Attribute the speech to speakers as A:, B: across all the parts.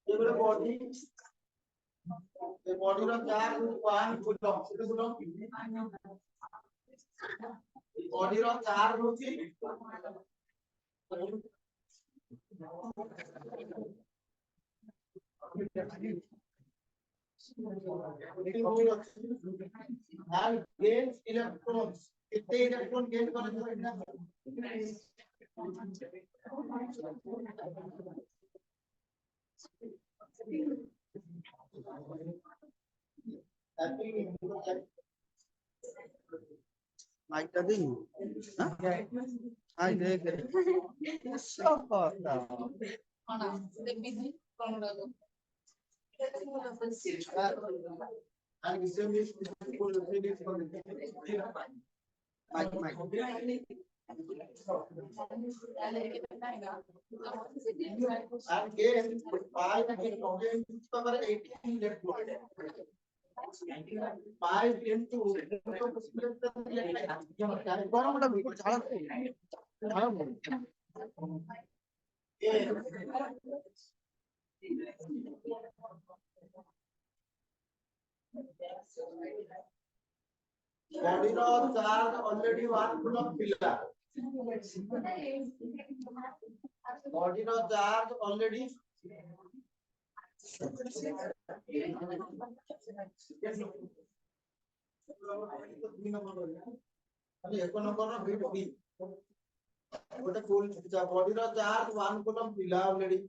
A: एगोटे body ए body रो charge 1 coulomb सेटा कूलम बॉडी रो चार्ज होची and gains electrons कितने इलेक्ट्रॉन गेन करे माइक का दिन हां देख सब पता हां देखिए कौन लगा and assembly full ready for the mic and gain 5 again power 18 left 5 into body ro charge already 1 coulomb pila body ro charge already अभी 1 नंबर रो बिट बी गोटे फुल बॉडी रो चार्ज 1 coulomb pila already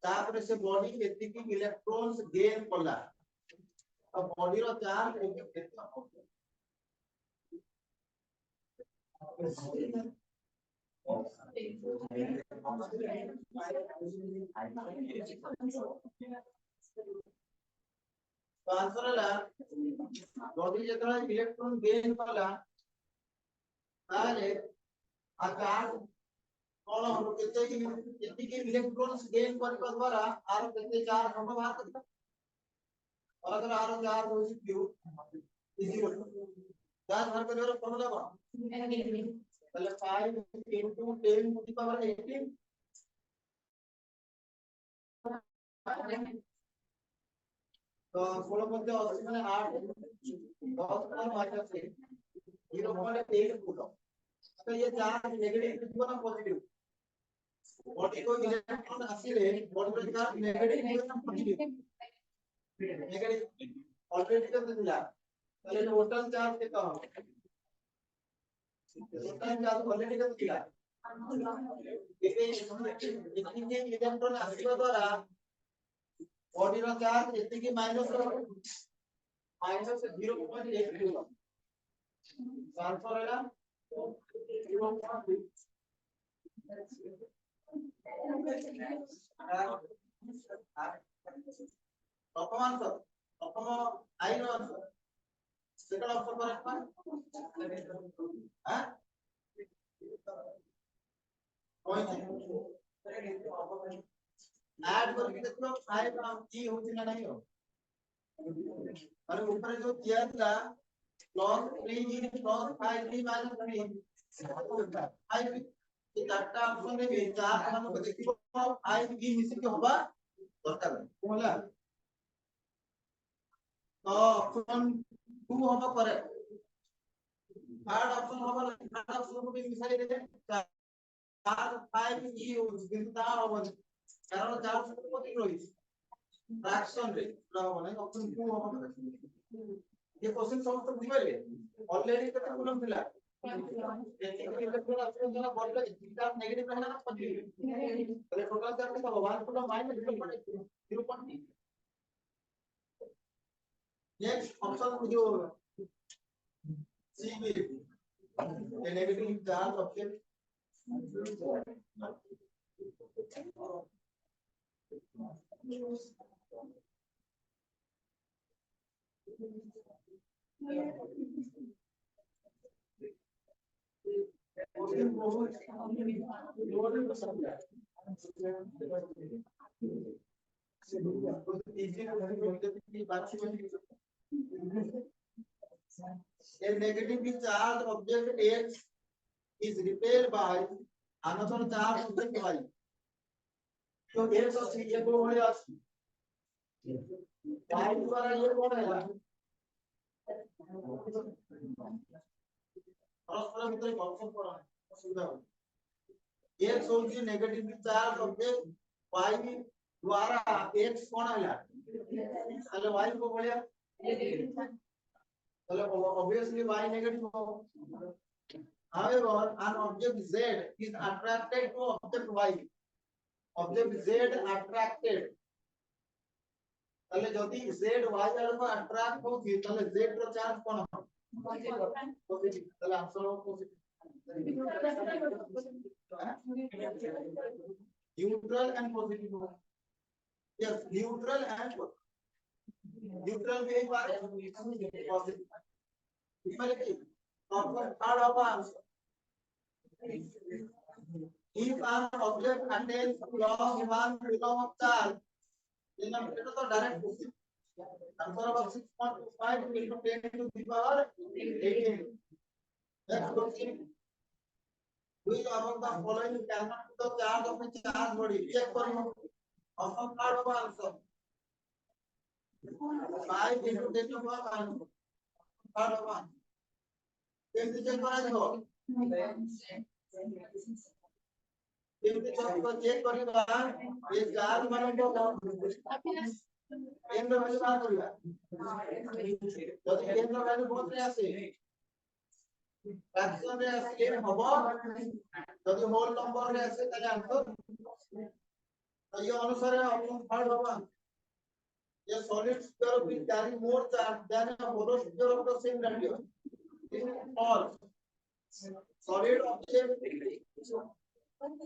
A: तापर से body केति की electrons gain कला अब body रो चार्ज ट्रांसफरला बॉडी जेतरा इलेक्ट्रॉन गेन कला ताले आ चार्ज कोन हम केते की इलेक्ट्रॉन्स गेन करबा द्वारा आर केते चार्ज हम बाहर करबा और अगर आर चार्ज हो क्यू इजी हो चार्ज बाहर करबा फॉर्मूला बा पहले 5 into 10 to the power 18 तो 16 मध्ये 80 माने 8 10 पर माइनस 0.8 कूलम तो ये चार्ज नेगेटिव कितना ना पॉजिटिव बॉडी को इलेक्ट्रॉन आसीले बॉडी को चार्ज नेगेटिव कितना पॉजिटिव नेगेटिव ऑलरेडी कर दिया पहले टोटल चार्ज कितना हो टोटल चार्ज ऑलरेडी कर दिया इतने इलेक्ट्रॉन आसीले द्वारा बॉडी रो चार्ज इतने की माइनस 0.8 कूलम ट्रांसफर हैला 0.8 अपमान सर अपमान I know answer second option correct हां कोई नहीं ऐड करके देखो 5 की होती ना नहीं हो और ऊपर जो किया था प्लस 3 प्लस 5 3 माइनस 3 5 ये चारटा ऑप्शन रे भी चार मान को देखिबो आई की मिसी के होबा दरकार होला तो ऑप्शन 2 होबा करेक्ट थर्ड ऑप्शन होबा थर्ड ऑप्शन को भी मिसाई दे 4 5 ई हो किंतु ता होबा कारण 4 से को की रही फ्रैक्शन रे ना होबा नहीं ऑप्शन 2 होबा ये क्वेश्चन समझ तो बुझिले ऑलरेडी केते कूलम थिला इलेक्ट्रॉन आसीले जरा बॉडी का चार्ज नेगेटिव रहना ना पॉजिटिव तो टोटल चार्ज कितना होगा 1 कूलम माइनस 0.3 नेक्स्ट ऑप्शन जो C B negative charge option A negatively charged object X is repelled by another charge object y. So x ଅଛି ये को भଳିଆ ଅଛି y द्वारा ये कोण ହେଲା परस्पर ଭିତରେ ଫଙ୍କସନ କର ଅସୁବିଧା हो x होଉଛି नेगेटिव चार्ज ऑब्जेक्ट y द्वारा x कोण ହେଲା ତାହେଲେ y को भଳିଆ ताहले obviously y negative हो however an object z is attracted to object y object z attracted ताहले जदी z y आलो अट्रैक्ट होती ताहले z रो चार्ज कोन पॉजिटिव ताहले आंसर हो positive neutral and positive yes neutral and neutral भी एक बार पॉजिटिव इसमें की प्रॉपर थर्ड होगा if an object contains log 1 coulomb of charge then এটা তো direct question answer of 6.25 into 10 to the power 18 next question which among the following cannot put the charge of a charge body check करियो option third होगा answer 5 into 10 to the power third होगा केमती check करा जाओ केमती check करिबा ये charge माने को केंद्र वैल्यू बात करिबा যদি केंद्र वैल्यू कोथे आसे फ्रैक्शन रे आसे हबो যদি होल नंबर रे आसे ताले आंसर तो ये अनुसार ऑप्शन थर्ड होगा ये solid sphere will carry more charge than a hollow sphere of the same radius this is false solid object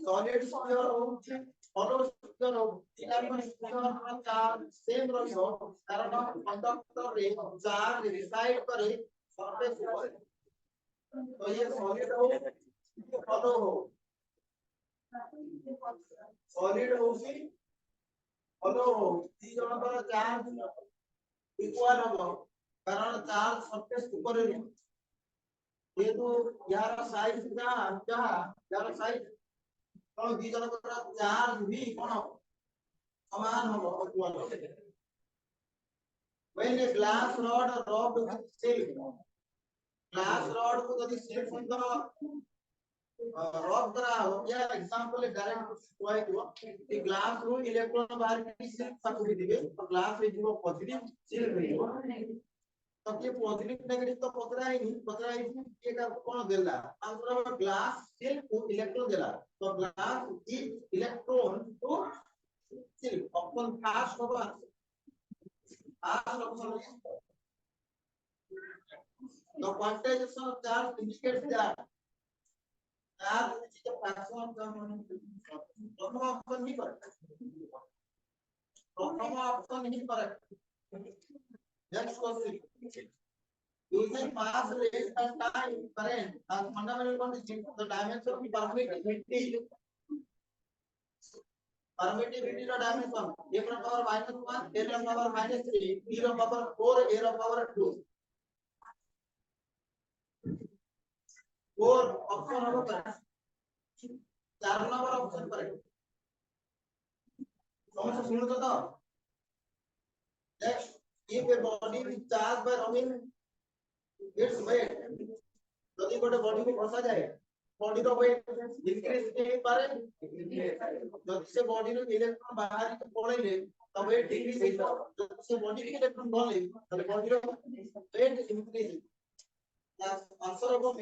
A: solid sphere होउची hollow sphere होउची इनका स्फीयर का चार्ज सेम रहइबो कारण कंडक्टर रे चार्ज रिसाइड करे surface ऊपर तो ये सॉलिड हो hollow हो सॉलिड होउची hollow हो दी जनकर चार्ज इक्वल हो कारण चार्ज सरफेस ऊपर रे ये तो यार साइज का क्या यार साइज तो दी जनकर चार्ज भी कोन समान हो इक्वल हो when a glass rod rubbed with silk glass rod को यदि सिल्क संग रब करा हो या एग्जांपल डायरेक्ट कोई हो कि ग्लास रो इलेक्ट्रॉन बाहर की सिल्क साकु भी दिबे तो ग्लास रे जीवो पॉजिटिव सिल्क रे जीवो तो ये पॉजिटिव नेगेटिव तो पकड़ा ही ये का कोन देला आंसर ग्लास सिल्क को इलेक्ट्रॉन देला तो glass give electron to silk option first होगा option the quantization of charge indicates that charge which is a fraction of the प्रथम ऑप्शन नहीं correct next question using mass rate and time current as fundamental condition the dimension of permittivity ର dimension a ର power -1 a ର power -3 b ର power 4 a ର power 2 4 option हो correct 4 number option correct समझ सुनो तो next if a body is charged by rubbing its weight यदि गोटे बॉडी को घसा जाए बॉडी रो वेट इंक्रीज नहीं पारे जब से बॉडी रो इलेक्ट्रॉन बाहर के पळैले तो वेट डिक्रीज हो जब से बॉडी के इलेक्ट्रॉन गले तो बॉडी रो weight increase answer of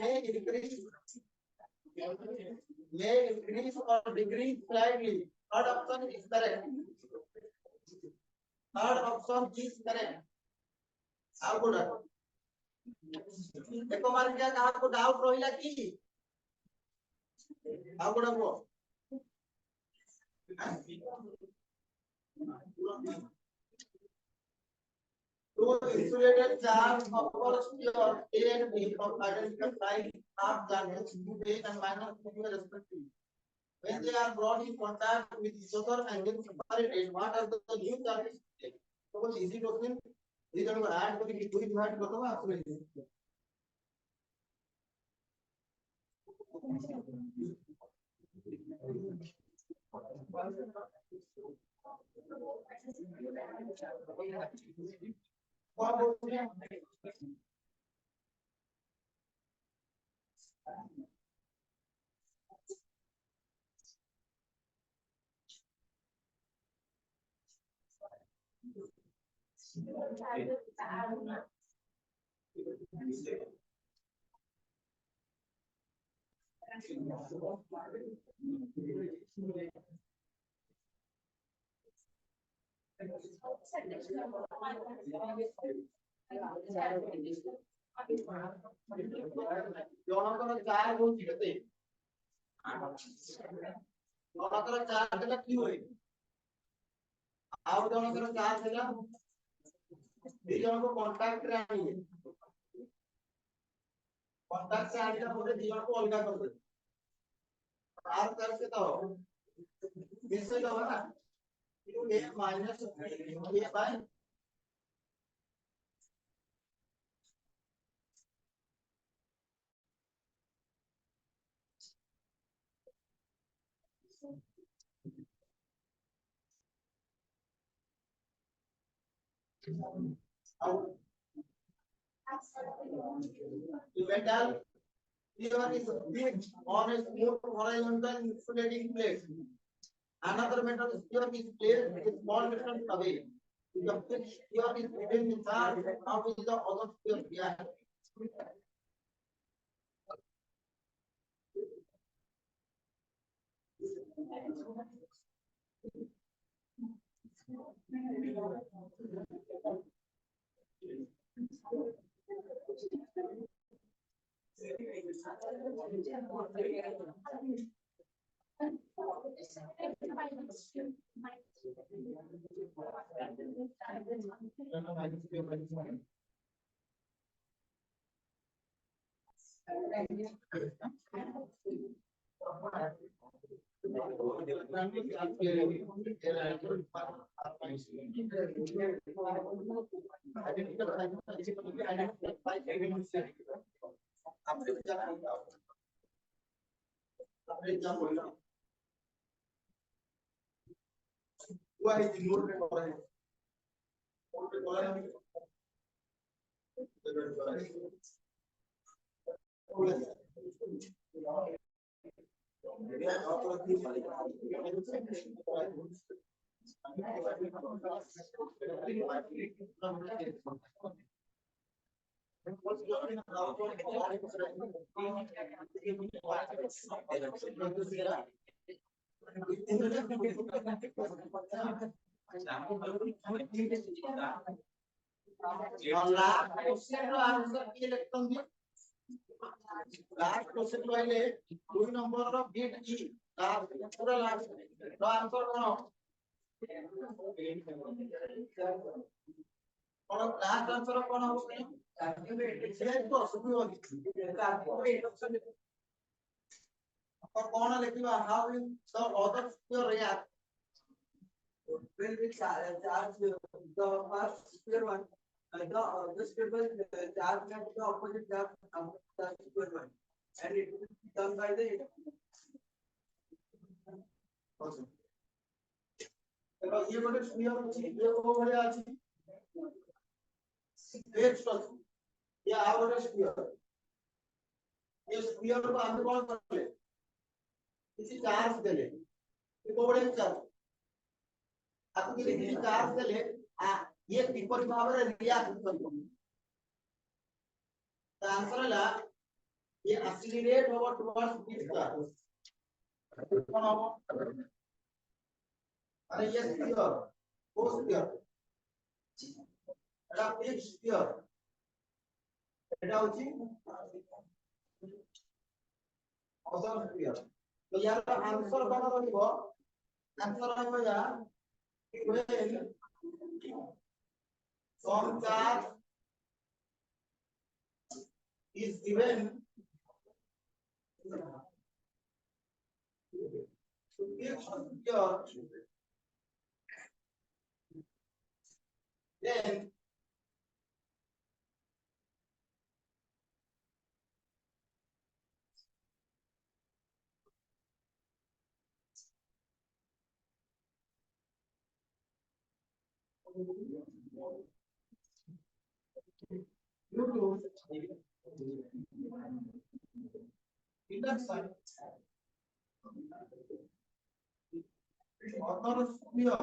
A: may increase or decrease slightly third option is correct third option is correct how good एको बार क्या कहा को डाउट रहिला की how good हो two insulated charge of sphere A and B of identical size half charges to A and minus Q respectively when they are brought in contact with each other and then separated what are the new charges so easy question these are add करके पूरी divide कर दो आपको ଜଣଙ୍କର 4 ହଉଛି କେତେ? ଜଣଙ୍କର 4 ଦେଲା କି ହୁଏ? ଆଉ ଜଣଙ୍କର 4 ଦେଲା ଦି ଜଣଙ୍କୁ କଣ୍ଟାକ୍ଟ ରେ ଆଣିବେ। कॉन्टैक्ट से आने का पूरे जीवन को अलग कर दे आर करके तो इससे क्या होगा ये माइनस ये bye metal here is big on a smooth horizontal insulating plate. Another metal sphere is placed a small distance away. The fixed sphere is within the charge now with the other sphere behind. Why is the note recorded? Last question पहले 2 number रो bit ई पूरा last रो answer कोन last answer कोन हो से तो सुबह और कोन लिखिबा how is the other square react when we charge the first square one the square charge at the opposite charge the square one and it will be done by the also तो ये गोटे square अछि ये को भले अछि next अछि ये आ गोटे स्क्वायर ये स्क्वायर को हम कोन करले किसी चार्ज देले ये को भले चार्ज आपके लिए चार्ज देले ये विपरीत भाव रे रिएक्ट करबो तो आंसर ला ये एक्सीलरेट होगा टुवर्ड्स दिस चार्ज कोन हो अरे ये स्फीयर वो स्फीयर एटा एक स्फीयर एटा होची अदर स्फीयर तो यार आंसर कोन रहइबो आंसर रहइबो या when some charge is given to give charge then due to induction other sphere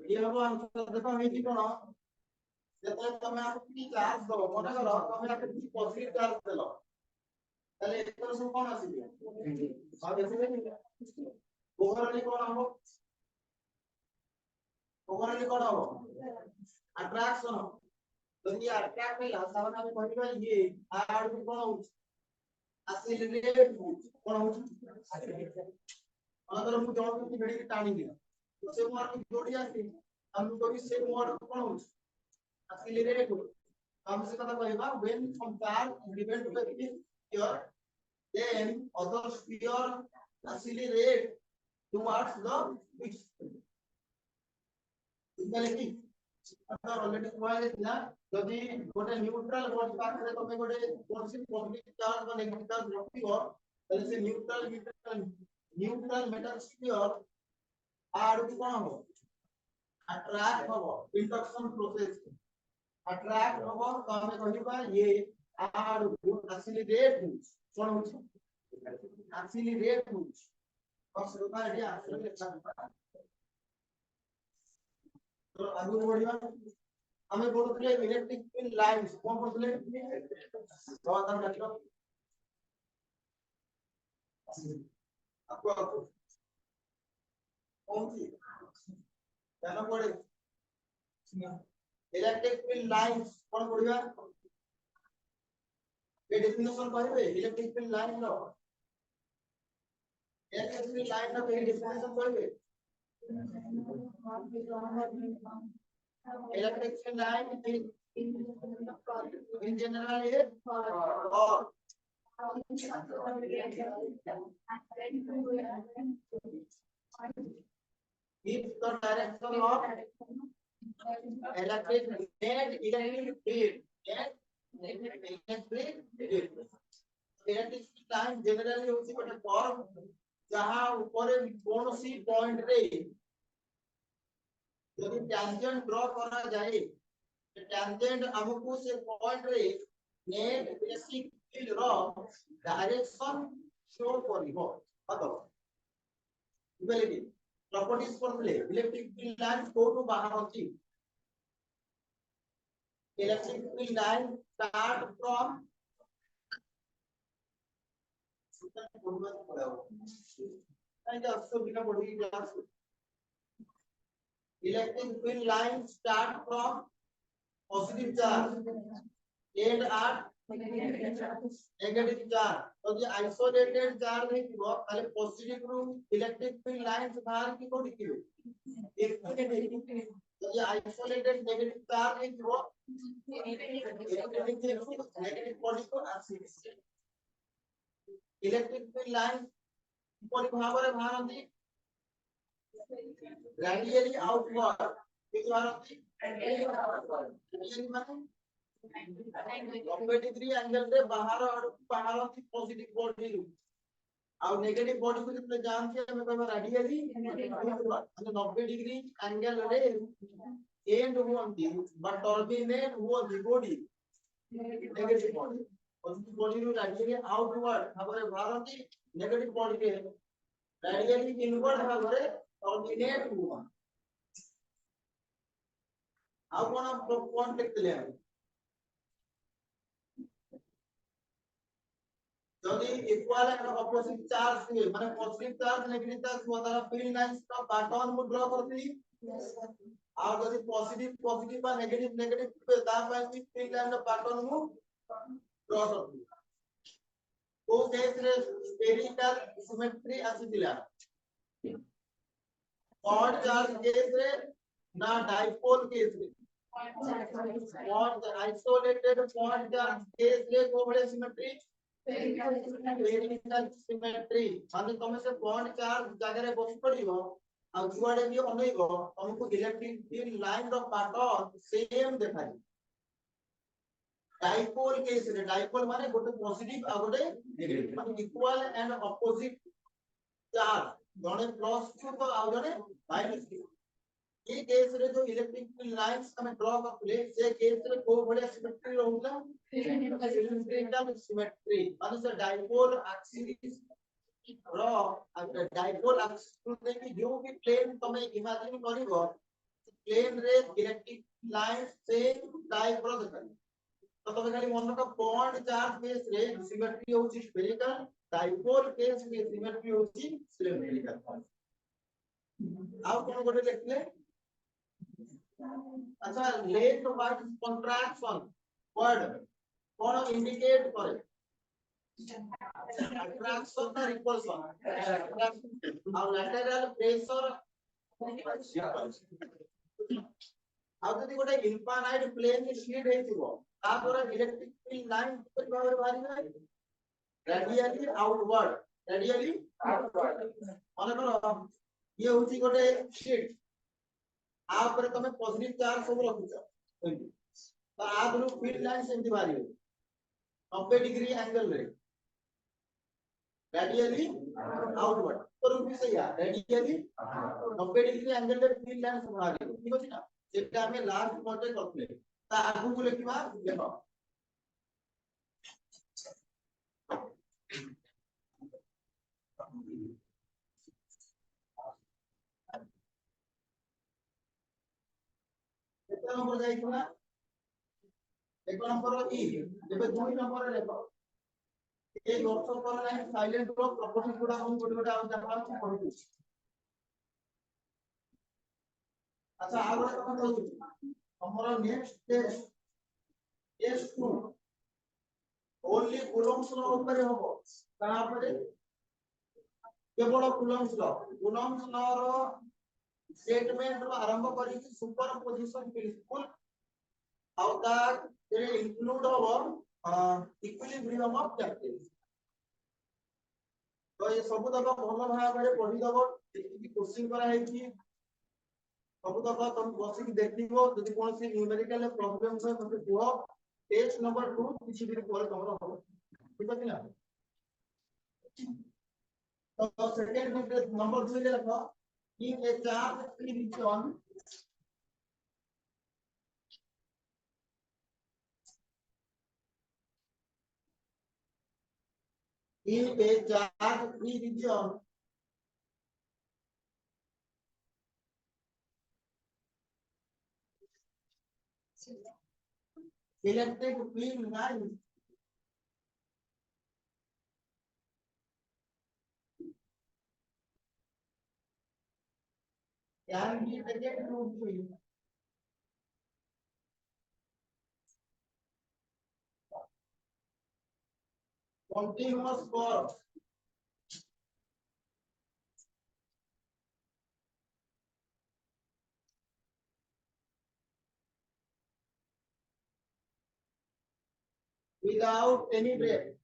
A: ये हम आंसर देखो हम ये कोन যেটা তুমি আপনি চার্জ দাও মনে করো তুমি একটা কিছু পজিটিভ চার্জ দিলো তাহলে এটার সব কোন আসবে আর দেখুন ওভারঅলি কোন হবে ওভারঅলি কোন হবে অ্যাট্রাকশন যদি অ্যাট্রাক্ট হইলা তাহলে আমি কইবা ইয়ে আর কোন accelerate কোন হচ্ছে अगर हम जॉब की घड़ी की टाणी दिया तो से मोर की जोड़ी आती हम तो भी से मोर कोन हो एक्सीलरेट हो हम से कथा कहबा when compare independent with sphere then other sphere accelerate towards the fixed equality अगर ऑलरेडी हुआ है ना यदि गोटे न्यूट्रल बॉडी पाखरे तमे गोटे पॉजिटिव पॉजिटिव चार्ज বা नेगेटिव चार्ज रखिबो তাহলে से न्यूट्रल मेटल स्फीयर आर की कोन हो अट्रैक्ट हो इंडक्शन प्रोसेस अट्रैक्ट हो तो हमें कहिबा ये आर एक्सीलरेट हो कोन हो एक्सीलरेट हो और श्रोता एडी एक्सीलरेट तो आगु बढ़िया हमें बोलते इलेक्ट्रिक फील्ड लाइंस कौन बोलते समाधान करलो आपको कौन सी जाना पड़े इलेक्ट्रिक फील्ड लाइंस कौन पढ़िबा ये डेफिनेशन कहबे इलेक्ट्रिक फील्ड लाइन रो इलेक्ट्रिक फील्ड लाइन रो ये डेफिनेशन कहबे electric field line in general is or if the direction of electric net electric field electric line generally होती है फॉर्म जहां ऊपर कौन सी पॉइंट रे यदि टैंजेंट ड्रॉ करा जाए तो टैंजेंट हमको से पॉइंट रे नेट बेसिक फील्ड रो डायरेक्शन शो करिवो अतो इक्वालिटी प्रॉपर्टीज पढ़ले इलेक्ट्रिक फील्ड लाइन कोठो बाहर होती electric field line start from electric field lines start from positive charge end at negative charge तो ये isolated charge है कि वो पहले positive रू electric field lines बाहर की कोड़ी की एक तो ये isolated negative charge है कि वो negative body को accelerate electric field line कोड़ी बाहर आती radially outward किस बार होती माने 90 डिग्री एंगल से बाहर होती पॉजिटिव बॉडी और नेगेटिव बॉडी को जितने जानते हैं हमें कहबा रेडियली माने 90 डिग्री एंगल रे एंड होती बट टर्मिनेट होती body negative body positive body रो रेडियली आउटवर्ड भाबरे बाहर होती नेगेटिव बॉडी के रेडियली इनवर्ड भाबरे टर्मिनेट हुआ अब कौन आप कौन लिखते ले যদি ইকুয়াল এন্ড অপোজিট চার্জ हुए মানে পজিটিভ চার্জ নেগেটিভ চার্জ हुआ তারা ফিল্ড লাইন্স का पैटर्न को ड्रॉ करती और যদি পজিটিভ পজিটিভ বা নেগেটিভ নেগেটিভ पे তা পাইছি ফিল্ড লাইন का पैटर्न को ड्रॉ करती तो केस रे स्फेरिकल सिमेट्री आसीतिला पॉइंट चार्ज केस रे ना डाइपोल केस रे What the isolated point charge case रे कोवले symmetry perimeter symmetry माने तमे से point charge जगह रे बस पड़िबो आ जुआडे भी अनेइबो तुमको इलेक्ट्रिक फील्ड लाइन रो पैटर्न सेम देखाई डाइपोल केस रे डाइपोल माने गोटे पॉजिटिव आ गोटे नेगेटिव माने इक्वल एंड अपोजिट चार्ज जने प्लस q तो आ जने माइनस q ये केस रे जो इलेक्ट्रिक फील्ड लाइंस हमें ड्रॉ करले से केस रे को बढ़िया सिमेट्री रहउला सिलिंड्रिकल सिमेट्री माने से डाइपोल एक्सिस रो डाइपोल एक्सिस ने कि जो भी प्लेन तमे इमेजिन करिवो प्लेन रे इलेक्ट्रिक लाइन से टाइप रो देखा तो तमे खाली मन का पॉइंट चार्ज केस रे सिमेट्री होची स्फेरिकल डाइपोल केस में सिमेट्री होची सिलिंड्रिकल आउ कोन गोटे देखले अच्छा लेट वाइज कंट्रैक्शन वर्ड कौन इंडिकेट करे अट्रैक्शन ना रिपल्शन और लैटरल प्रेशर आउ जदी गोटे इनफाइनाइट प्लेन शीट हेतिबो आ द्वारा इलेक्ट्रिक फील्ड लाइन किपर भाबरे बाहरी जाय रेडियली आउटवर्ड माने करो ये होची गोटे शीट आ ऊपर तमे पॉजिटिव चार्ज सब रखुछ तो आ दोनों फील्ड लाइन सेमती बाहरी 90 डिग्री एंगल रे रेडियली आउटवर्ड तो रूपी से या रेडियली 90 डिग्री एंगल रे फील्ड लाइन सब बाहरी ठीक अछि ना सेटा हमें लास्ट पॉइंट करथले ता आगु को लिखिबा देखो केतना नंबर जाइछना एक नंबर ई जेबे 2 नंबर रे देखो ए वर्ष पर लाइन साइलेंट रो प्रॉपर्टी गुडा हम गोटे गोटे आ जाबा पढु अच्छा आ गोटे कथा कहू हमर next test S2 only Coulomb's law ऊपर होबो कहां पर केवल कूलम्ब्स लॉ रो स्टेटमेंट रो आरंभ करी सुपर पोजीशन प्रिंसिपल आउ ता रे इंक्लूड होबो इक्विलिब्रियम ऑफ चार्जेस तो ये सब तक भलो भाबरे पढी दबो कि क्वेश्चन करा है कि सब तक तुम बसिक देखिबो जदि कोन से न्यूमेरिकल प्रॉब्लम से मते कुहो पेज नंबर 2 किछि दिन पर तमरो हो ठीक है ना तो सेकंड नंबर 2 ले लिखो in a charge free region electric field lines can be taken to be continuous for without any break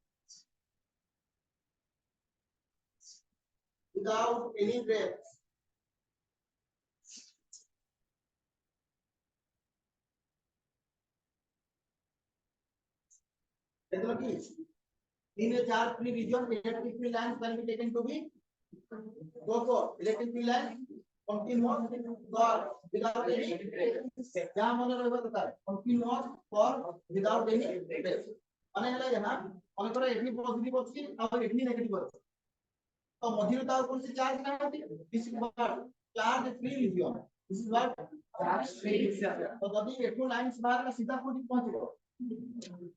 A: in a charge free region electric field lines can be taken to be go for electric field line continuous for without any break क्या मन रहबा दरकार continuous for without any break माने हला जहां मन करे एठी पॉजिटिव अछि और एठी नेगेटिव अछि तो मझिरे ता कोन से चार्ज ना होती this is what charge free region this is what charge free region तो जदी एठो लाइंस बाहर का सीधा कोठी पहुंचबो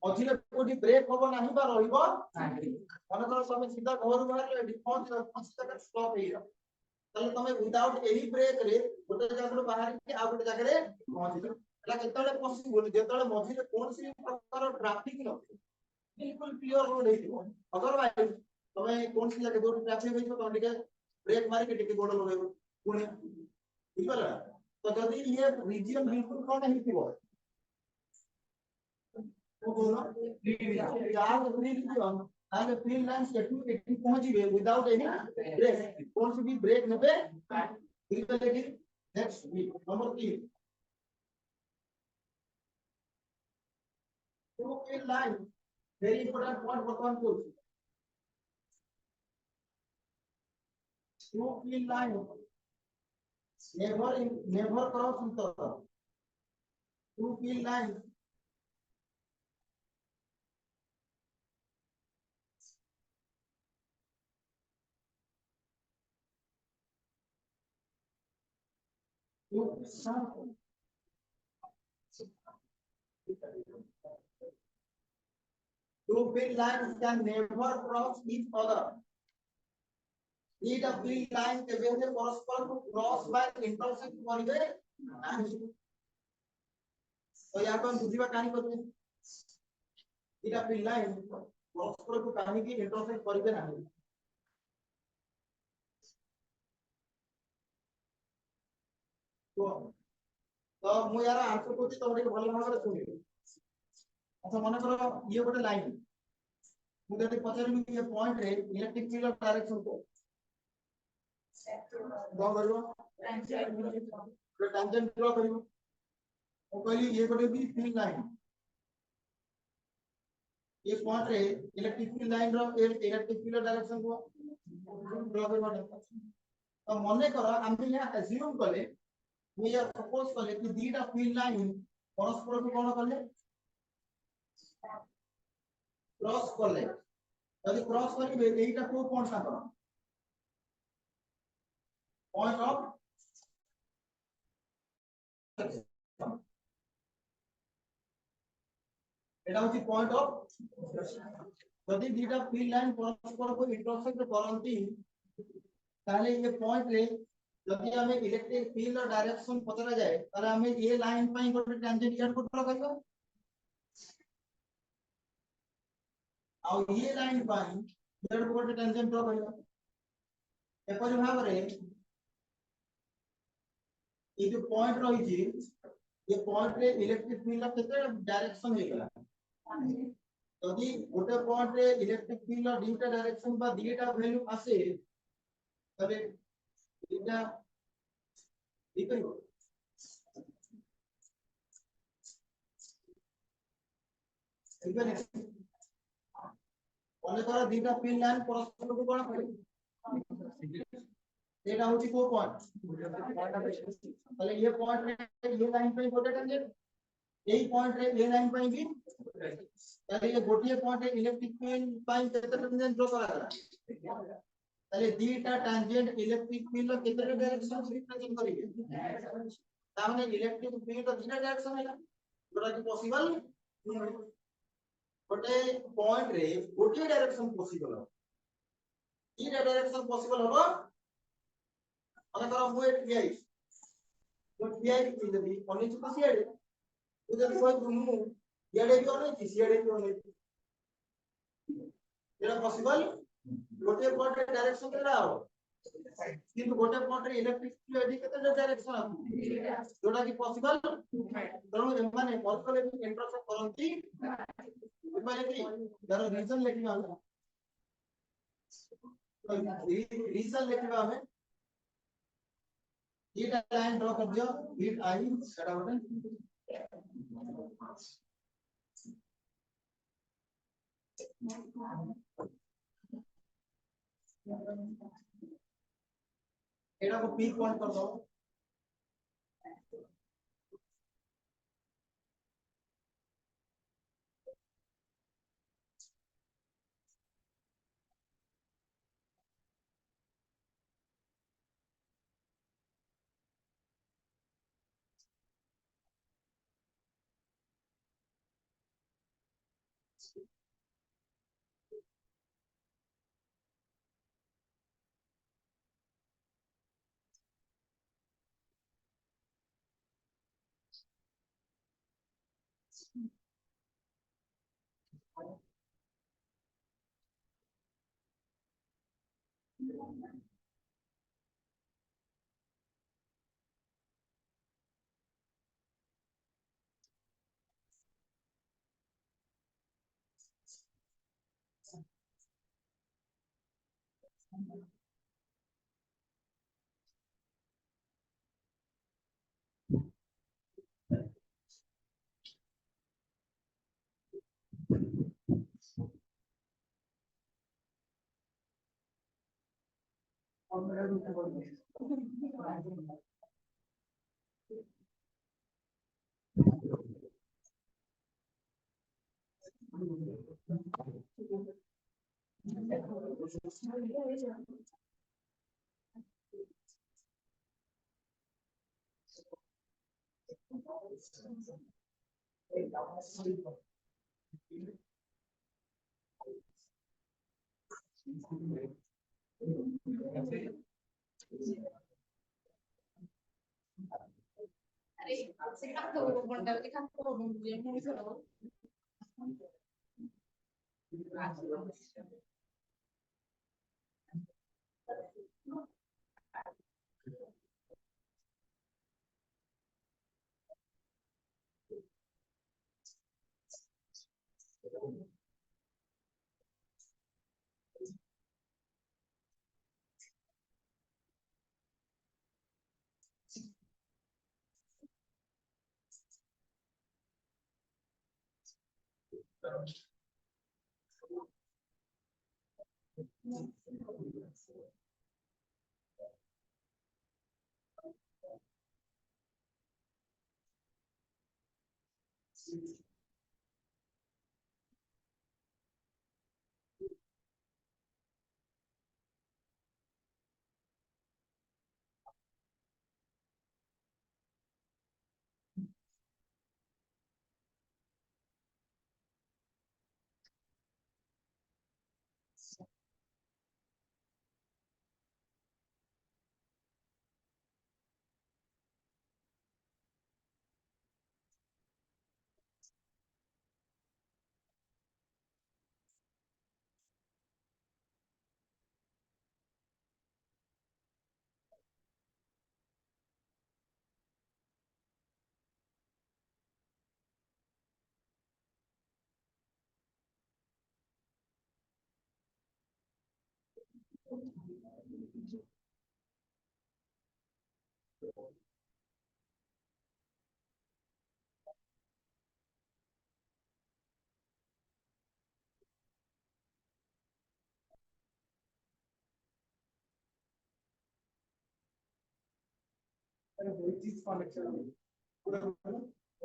A: मझिरे कोठी ब्रेक होबो नाही बा रहिबो नाही मन कर समय सीधा घर बाहर एठी पहुंच तक स्टॉप हेइरा तले तमे विदाउट एनी ब्रेक रे गोटे जगह बाहर के आ गोटे जगह रे पहुंच एला केतले पॉसिबल जेतले मझिरे कोन सी प्रकार ट्रैफिक न बिल्कुल क्लियर रोड हेइबो अदरवाइज तमे कोन सी जगह रोड ट्रैफिक हेइबो तो टिके ब्रेक मार के टिके गोड़ लगेबो पुणे बुझला तो जदी ये रीजन बिल्कुल कोन हेइबो তাহলে ফিল্ড লাইন একটু একটু পৌঁছিবে উইদাউট এনি ব্রেক কোন সি ব্রেক নেবে next week number 3 two field line very important point বর্তমান করছি two field line never cross each other two field lines two field lines can never cross each other each field line के वजह परस्पर को cross bye intersect करिवे नाही तो या तो हम बुझिबा कानी करबे एटा field line परस्पर को कानी की इंटरसेक्ट करिवे नाही तो मु यार आंसर कोची तो भलो भाबरे सुनिबे अच्छा मने करो ये गोटे लाइन मु जदि पचारबी ये पॉइंट रे इलेक्ट्रिक फील्ड ऑफ डायरेक्शन को ड्रॉ करियो टेंजेंट ड्रॉ करियो ओ कहली ये गोटे भी फील्ड लाइन ये पॉइंट रे इलेक्ट्रिक फील्ड लाइन रो इलेक्ट्रिक फील्ड ऑफ डायरेक्शन को ड्रॉ करियो तो मने करो हम यहां अज्यूम कले we are suppose कले कि दीटा फील्ड लाइन परस्पर को कोन कले क्रॉस कले यदि क्रॉस करिवे एटा को पॉइंट सा करो पॉइंट ऑफ এটা হচ্ছে পয়েন্ট অফ যদি দুইটা ফিল্ড লাইন পরস্পর को इंटरसेक्ट करंती তাহলে এই পয়েন্ট রে যদি আমি ইলেকট্রিক ফিল্ড और डायरेक्शन पता जाए তাহলে আমি এই লাইন পাই গোটে ট্যানজেন্ট ইয়ার কোড লগাইবো ଆଉ এই লাইন পাই ইয়ার গোটে ট্যানজেন্ট ড্র করিবা এপরি ভাବରେ এই যে পয়েন্ট রহিছি ये पॉइंट रे इलेक्ट्रिक फील्ड केते डायरेक्शन हेगला यदि गोटे पॉइंट रे इलेक्ट्रिक फील्ड दुटा डायरेक्शन बा दुटा वैल्यू आसे तबे এটা देखियो এখানে মনে করো দুটা ফিল্ড লাইন পরস্পরকে কোণ করে এটা হচ্ছে কো পয়েন্ট তাহলে ये पॉइंट रे ये लाइन पे गोटे टेंजेंट এই পয়েন্ট রে এই লাইন পাই কি তাহলে এই গোটিয়ে পয়েন্ট রে ইলেকট্রিক ফিল্ড পাই কত টেনজেন্ট ড্র করা গলা তাহলে দুইটা ট্যানজেন্ট ইলেকট্রিক ফিল্ড কত ডাইরেকশন রিপ্রেজেন্ট করিবে তার মানে ইলেকট্রিক ফিল্ড দুইটা ডাইরেকশন ହେଲା যেটা কি পসিবল গোটে পয়েন্ট রে গোটিয়ে ডাইরেকশন পসিবল হবে দুইটা ডাইরেকশন পসিবল হবে মনে করো মু এটি আই তো টিআই কি যদি অনিচ্ছিত সিআইডি उधर कोई घूमू याडे भी होने किसी याडे भी होने एटा पॉसिबल गोटे पॉइंट डायरेक्शन केला हो किंतु गोटे पॉइंट इलेक्ट्रिक फील्ड केते डायरेक्शन आती जोटा कि पॉसिबल तणु माने परस्पर इंटरसेक्ट करंती माने कि यार रीजन लिखिबा रीजन लिखिबा हमें ये लाइन ड्रॉ कर दियो हीट आई सेटा बटन एटा को पी पॉइंट कर दो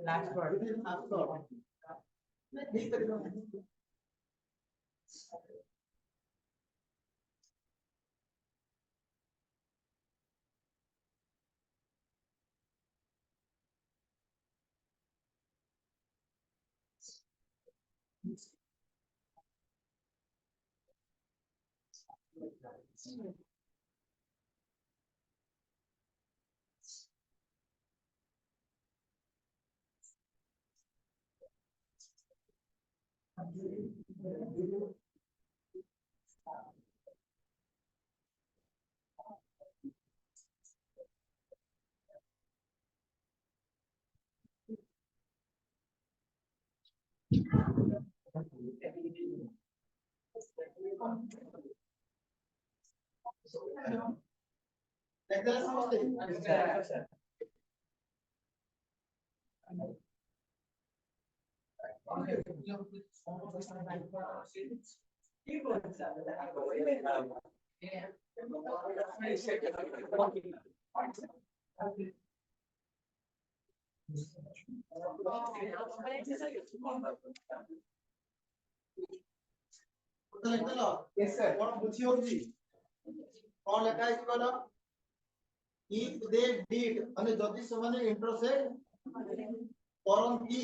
A: Last word. Yes, sir. What buchi hoji? कौन लेखा है इसको ना? If they did, अने जल्दी समझने intersect करंती,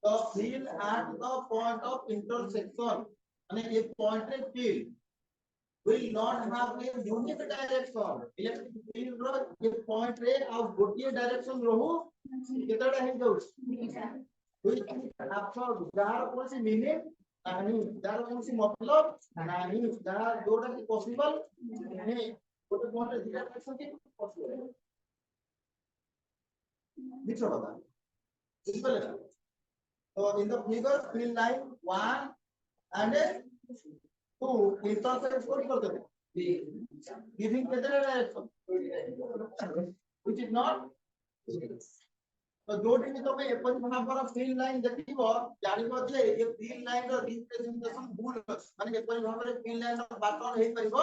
A: the field at the point of intersection, अने ये point रे field will not have a unique direction. Electric field रो ये point रे आप गोटिए direction रहू, कितना है जो? which absurd जहाँ कौन सी meaning नहीं जहाँ कौन सी मतलब नहीं जहाँ जोड़ा की possible नहीं तो कौन सा direction की possible दिख रहा था simple है so in the figure field line 1 and 2 intersect कौन करते हैं giving केतरे direction which is not तो जोटी में तो मैं एपन वहां पर फील्ड लाइन देखिबो जानिबो जे ये फील्ड लाइन रो रिप्रेजेंटेशन भूल माने एपन वहां पर फील्ड लाइन रो बाटन हे परिबो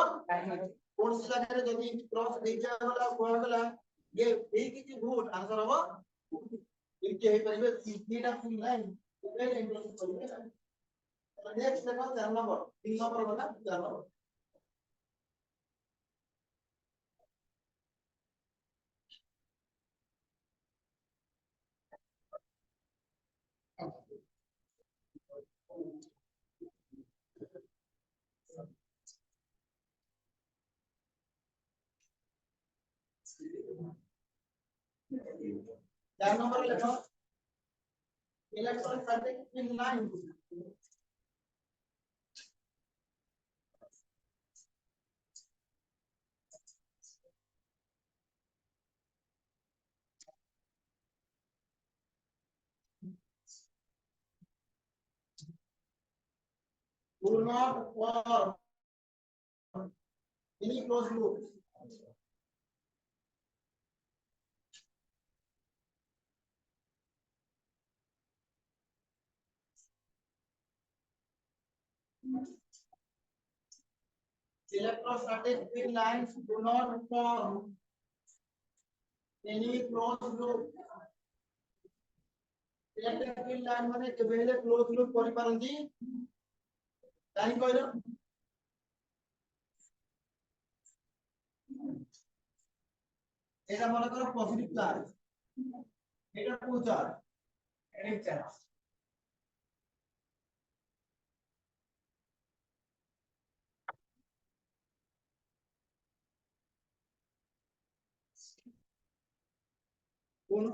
A: कोन से जगह रे जदी क्रॉस दे जागला कोआ गला ये एक की भूल आंसर हो इनके हे परिबे सीधा फील्ड लाइन तो इंट्रोड्यूस करिए नेक्स्ट देखो 4 नंबर 3 नंबर वाला 4 नंबर चार नंबर लिखो electron conducting in line do not form any closed loop electrostatic field lines do not form any closed loop electric field line माने केबेले closed loop करि पारंती काई कहलो एटा मन कर पॉजिटिव चार्ज एटा टू चार्ज नेगेटिव चार्ज कोन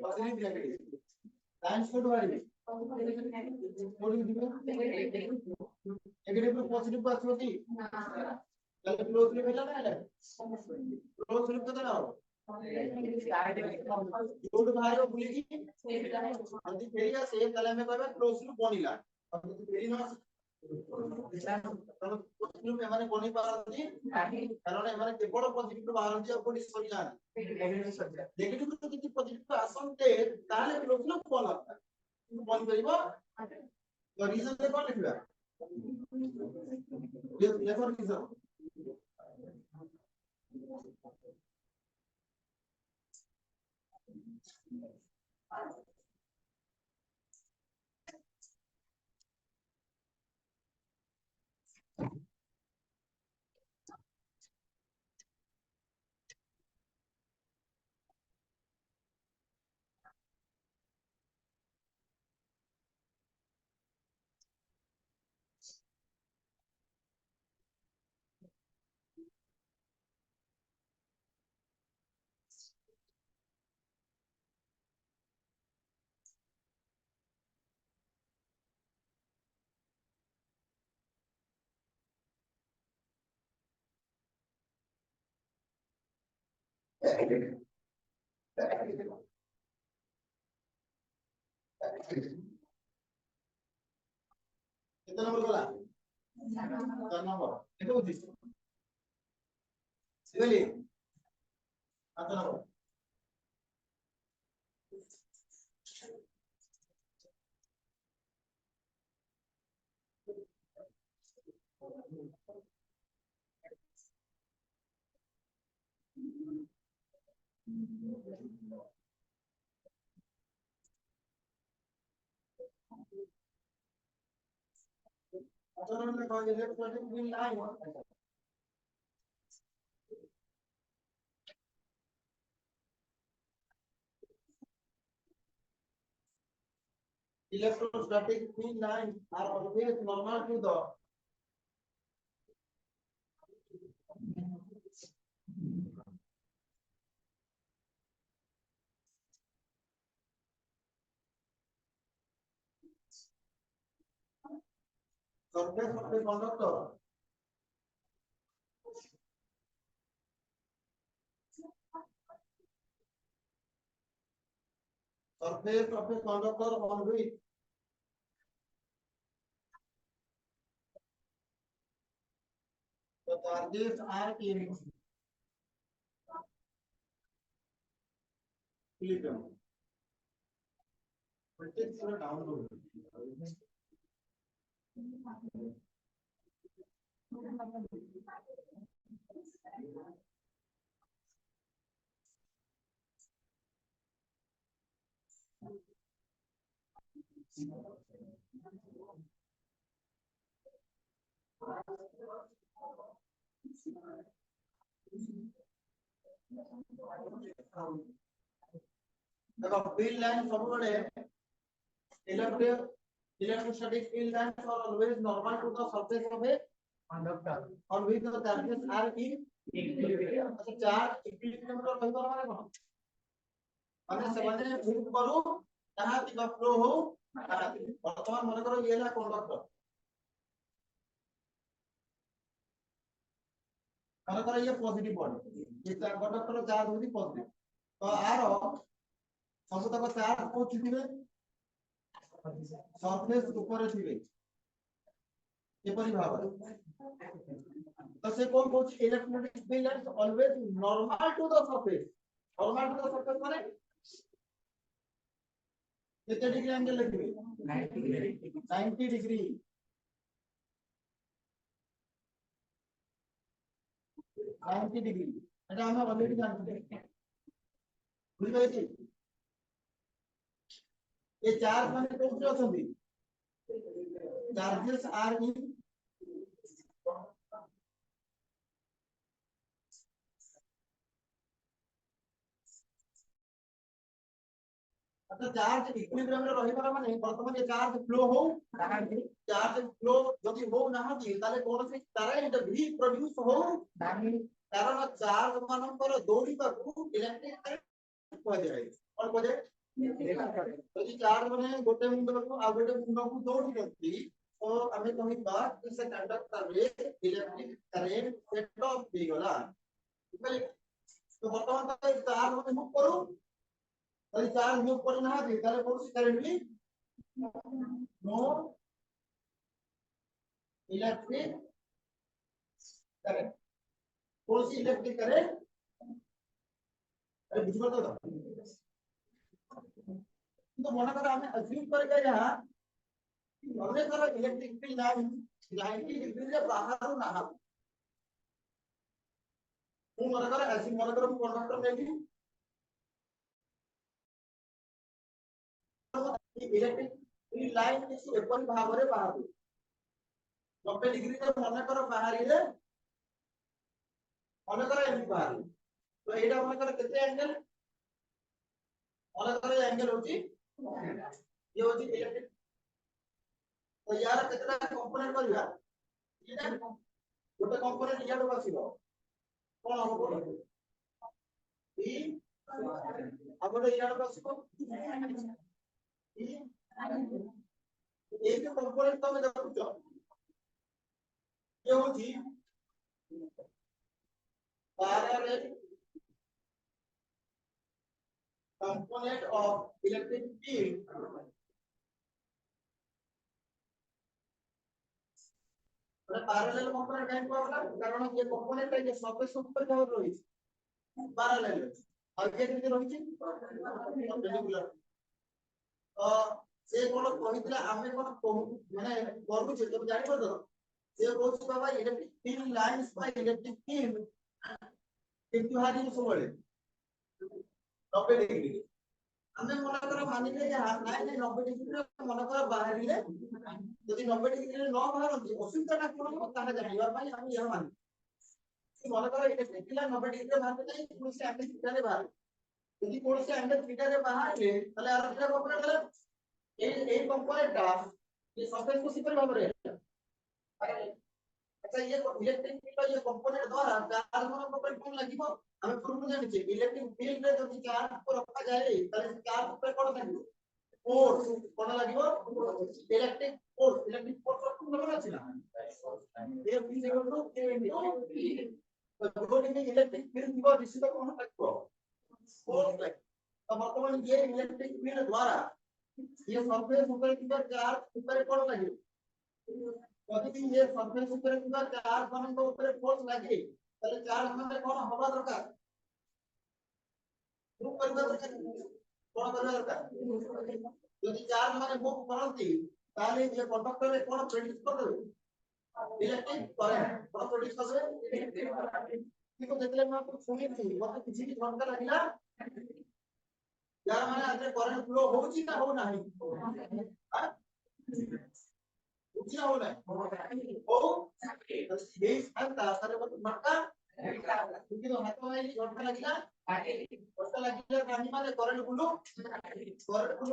A: पॉजिटिव नेगेटिव लाइंस को वाली नेगेटिव पॉजिटिव बात होती তাহলে ক্লোজ লুপ এটা না এটা ক্লোজ লুপ কত নাও যোড বাহারে বুলিকি যদি ফেরি আসে তাহলে আমি কইবা ক্লোজ লুপ বনিলা যদি ফেরি না তাহলে ক্লোজ লুপ এমানে বনি পারନ୍ତି কারণ এমানে কেবল পজিটিভ বাহারନ୍ତି আর কোনি সরিলা নেগেটিভ যদি পজিটিভ আসন্তে তাহলে ক্লোজ লুপ বলা বনি করিব তো রিজন তে কোন লিখবা লেখো রিজন कितना नंबर बोला 4 नंबर देखो जी सिवली 8 नंबर अतरण में कौन इलेक्ट्रॉनिक बिल आई हो electrostatic field lines are always normal to the surface of the conductor. Surface of a conductor on which charges are in equilibrium. Voltage पूरा down हो गया. देखो फील्ड लाइन सबुबले electrostatic field lines are always normal to the surface of a conductor on which the charges are in equilibrium. अच्छा charge equilibrium रो रही माने कोन माने सेमाने move करू कहां की फ्लो हो वर्तमान मन करो ये ना कंडक्टर मन करो ये पॉजिटिव बॉडी ये कंडक्टर चार्ज होती पॉजिटिव तो आरो सब तक चार्ज पहुंची दिबे सरफेस ऊपर थिबे एपरि भाव तो से कोन कोच electrostatic field lines always normal to the surface माने कितने डिग्री एंगल लिखिबे 90 डिग्री এটা আমরা অলরেডি জানতে বুঝতে পেরেছি ये चार्ज माने कोन अछंती चार्जेस आर इन अच्छा चार्ज इक्विलिब्रियम रे रही पारा माने वर्तमान ये चार्ज फ्लो हो चार्ज फ्लो जदि हो नाहती ताले कोन से करंट भी प्रोड्यूस हो नाही कारण चार्ज मानकर दौड़ीबाकू इलेक्ट्रिक करंट हो जाए और हो जाए यदि चार्ज माने गोटे मुंडको आ गोटे मुंडको दौड़ी करती तो हमें कहीं बात इस कंडक्टर रे electric current set of the गला तो वर्तमान तक चार्ज माने मूव करू यदि चार्ज मूव कर ना दे ताले कौन सी करंट भी नो इलेक्ट्रिक करंट कौन सी इलेक्ट्रिक करंट अरे बुझ पड़ता तो मना कर हमें अज्यूम करके यहां हमने करा इलेक्ट्रिक फील्ड लाइन 90 डिग्री से बाहर ना हो वो मना कर ऐसे मना कर कंडक्टर में भी इलेक्ट्रिक फील्ड लाइन किसी एपन भाग रे बाहर 90 डिग्री से मना कर बाहर रे मना कर एम बाहर तो एटा मना कर कितने एंगल मना कर एंगल होची ये होची इलेक्ट्रिक तो यार कितना कंपोनेंट करिया ये गोटे कंपोनेंट याड बसिबो कोन हो बोल ई अब गोटे याड बसिबो ई एक कंपोनेंट तमे देखुचो ये होची parallel component of electric field parallel component काहे कहला कारण ये component है जे सरफेस ऊपर जाव रही parallel आगे जे रही perpendicular तो से कोन कहितला हमें कोन माने करबु जे तुम जानि पड़ो से coach Baba electric field lines by electric field किंतु हादी सबले 90 डिग्री हमें मन कर मानि ले नाइ नाइ 90 डिग्री रे मन कर बाहर ले यदि 90 डिग्री रे न बाहर असुविधा ना कोन हो ताहा जानिबा पई हम यह मानि मन कर इलेक्ट्रिक फील्ड 90 डिग्री रे बाहर नहीं कोन से एंगल थीटा रे बाहर यदि कोन से एंगल थीटा रे बाहर ले तले आर थीटा कंपोनेंट गला ए कंपोनेंट का ये सरफेस को सिपर भाव रे अच्छा ये इलेक्ट्रिक फील्ड ये कंपोनेंट द्वारा चार्ज मन को कोन लागिबो हमें पूर्व जानि छै इलेक्ट्रिक फील्ड रे जदि चार्ज को रखा जाए तले चार्ज पर कोन लागिबो फोर्स कोन लागिबो इलेक्ट्रिक फोर्स कोन अछि ना ये भी देखो के तो जो भी इलेक्ट्रिक फील्ड दिबो निश्चित कोन लागिबो फोर्स लागिबो तो वर्तमान ये इलेक्ट्रिक फील्ड द्वारा ये सरफेस ऊपर की चार्ज ऊपर कोन लागिबो যদি ये सरफेस ऊपर किबा चार्ज ମାନଙ୍କ ଉପରେ फोर्स ଲାଗେ ତାହେଲେ ଚାର୍ଜ ମାନେ କଣ ହବା ଦରକାର ମୁଭ କରିବା ଦରକାର କଣ କରିବା ଦରକାର ଯଦି ଚାର୍ଜ ମାନେ ମୁଭ କରନ୍ତି ତାହେଲେ ये कंडक्टर ରେ କଣ प्रोड्यूस କରିବେ इलेक्ट्रिक करंट कौन प्रोड्यूस करबे देखो देखले मैं आपको सुनी थी मते किसी भी झटका लागला यार माने आदरे करंट फ्लो होउची ना हो नाही हां होउची ना हो नाही हो ये अंता सारे मत झटका क्योंकि तो हाथ में झटका लागला झटका लागला नाही माने करंट बुलू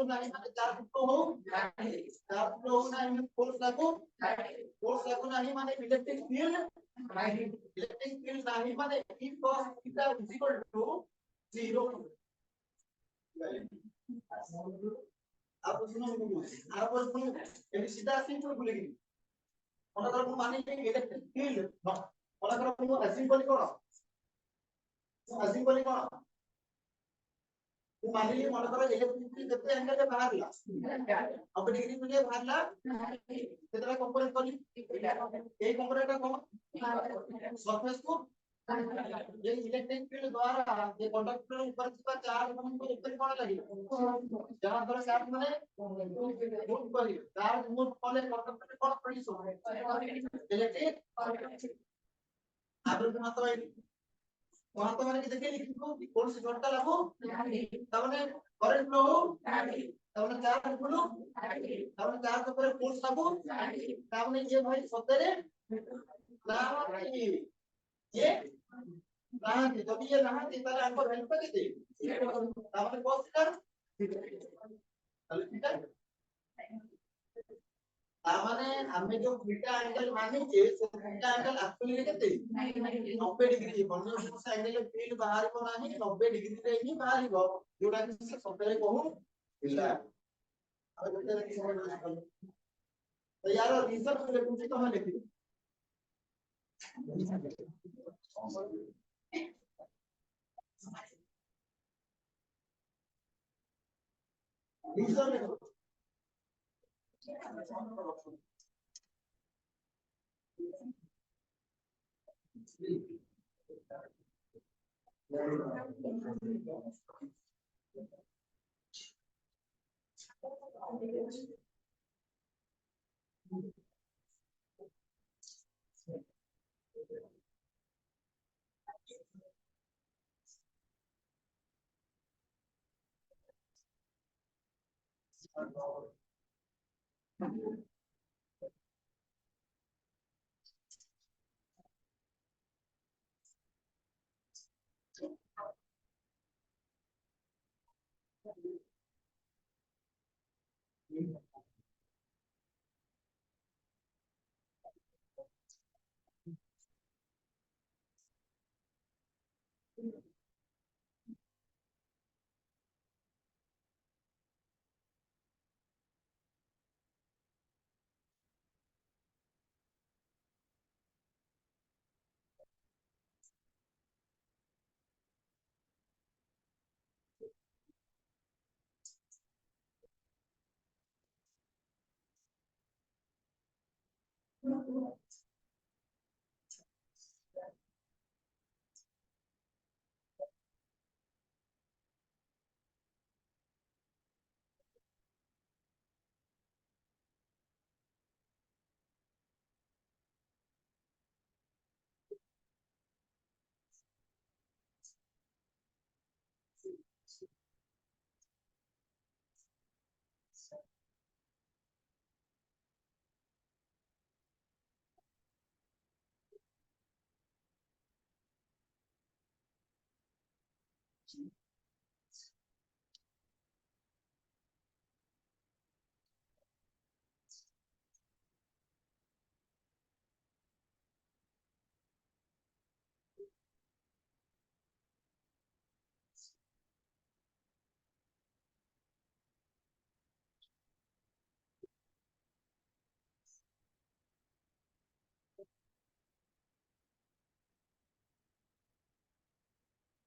A: नाही माने चार्ज फ्लो हो चार्ज फ्लो हो नाही माने फोर्स लागू नाही माने इलेक्ट्रिक फील्ड नाही माने E cos theta is equal to 0 आप सुनो आप सुनो ये सीधा सिंपल बोलेगी मन कर माने इलेक्ट्रिक फील्ड मन कर असिम बोली कोन मान लीजिए मन कर इलेक्ट्रिक फील्ड कितने एंगल पे बाहरला अब डिग्री में बाहरला कितना कंपोनेंट करी एक कंपोनेंट का कौन सरफेस को ये इलेक्ट्रिक फील्ड द्वारा ये कंडक्टर ऊपर का चार्ज मन को ऊपर कोन लगी जहां पर चार्ज माने मूव करी चार्ज मूव करले कंडक्टर कोन प्रोड्यूस हो इलेक्ट्रिक आदर मात्र वहां तो मैंने देखे लिखो कौन सी झटका लागो तबने करंट फ्लो हो तबने चार्ज फ्लो तबने चार्ज ऊपर फोर्स लागो तबने ये भाई सତରେ ना ये नाहती जब ये नाहती ताले हमको वैल्यू का देते तबने कॉस कर चलो ठीक है तामाने हमें जो थीटा एंगल माने जे से थीटा एंगल एक्चुअली केते 90 डिग्री बन्ने से एंगल फील्ड बाहर को नाही 90 डिग्री रे ही बाहर हो जोटा कि से सତରେ कहू इला अब जते कि समझ तो यार रीजन ले पूछी तो हम लिखी रीजन लिखो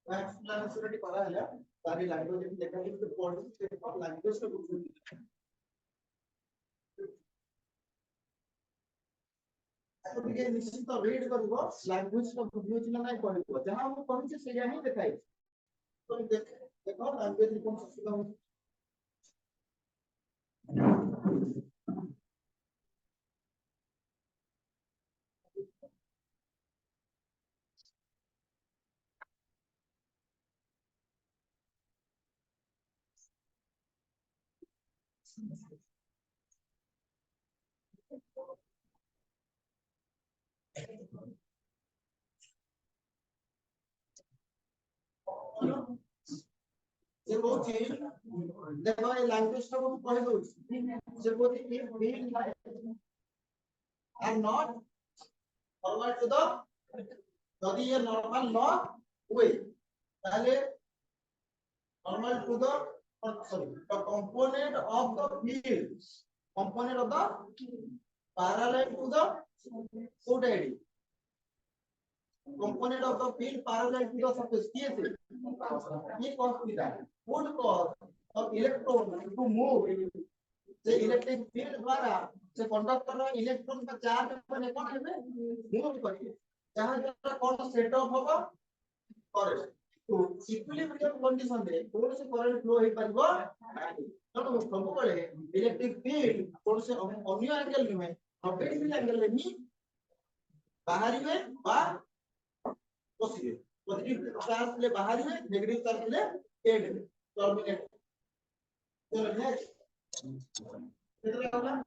A: एक्सप्लेनेशन करा है सारी लैंग्वेज देखा कि पॉलिसी ऑफ लैंग्वेज का कुछ ଟିକେ ନିଶ୍ଚିତ ରିଡ୍ କରିବ ଲାଙ୍ଗୁଏଜ ର ବୁଝିବ ନା ନାଇଁ କହିବ ଯାହା ମୁଁ କହିଛି ସେଇଆ ହିଁ ଦେଖାଇଛି ତ ଦେଖ ଲାଙ୍ଗୁଏଜ କଣ ଅସୁବିଧା ହଉଛି ସେ କହୁଛି ଦେଖ ଏ ଲାଙ୍ଗୁଏଜ ଟା ମୁଁ କହି ଦଉଛି ସେ କହୁଛି if being are not forward to the ଯଦି ये normal न हुए ताले normal to the sorry the component of the field component of the parallel to the food ID component of the field parallel to the surface किए ये cause theta would cause of electron to move the electric field द्वारा से conductor रो electron का charge माने कोन हेबे move करिए जहां जहां कोन सेट ऑफ होबो करे तो इक्विलिब्रियम कंडीशन रे कोन से करंट फ्लो हे परबो तो सब बळे इलेक्ट्रिक फील्ड कोन से अन्य एंगल में ऑब्जेक्टिव एंगल में बाहरी में बा पॉजिटिव पॉजिटिव चार्ज ले बाहरी में नेगेटिव चार्ज ले एंड में टर्मिनेट चलो नेक्स्ट कितना होगा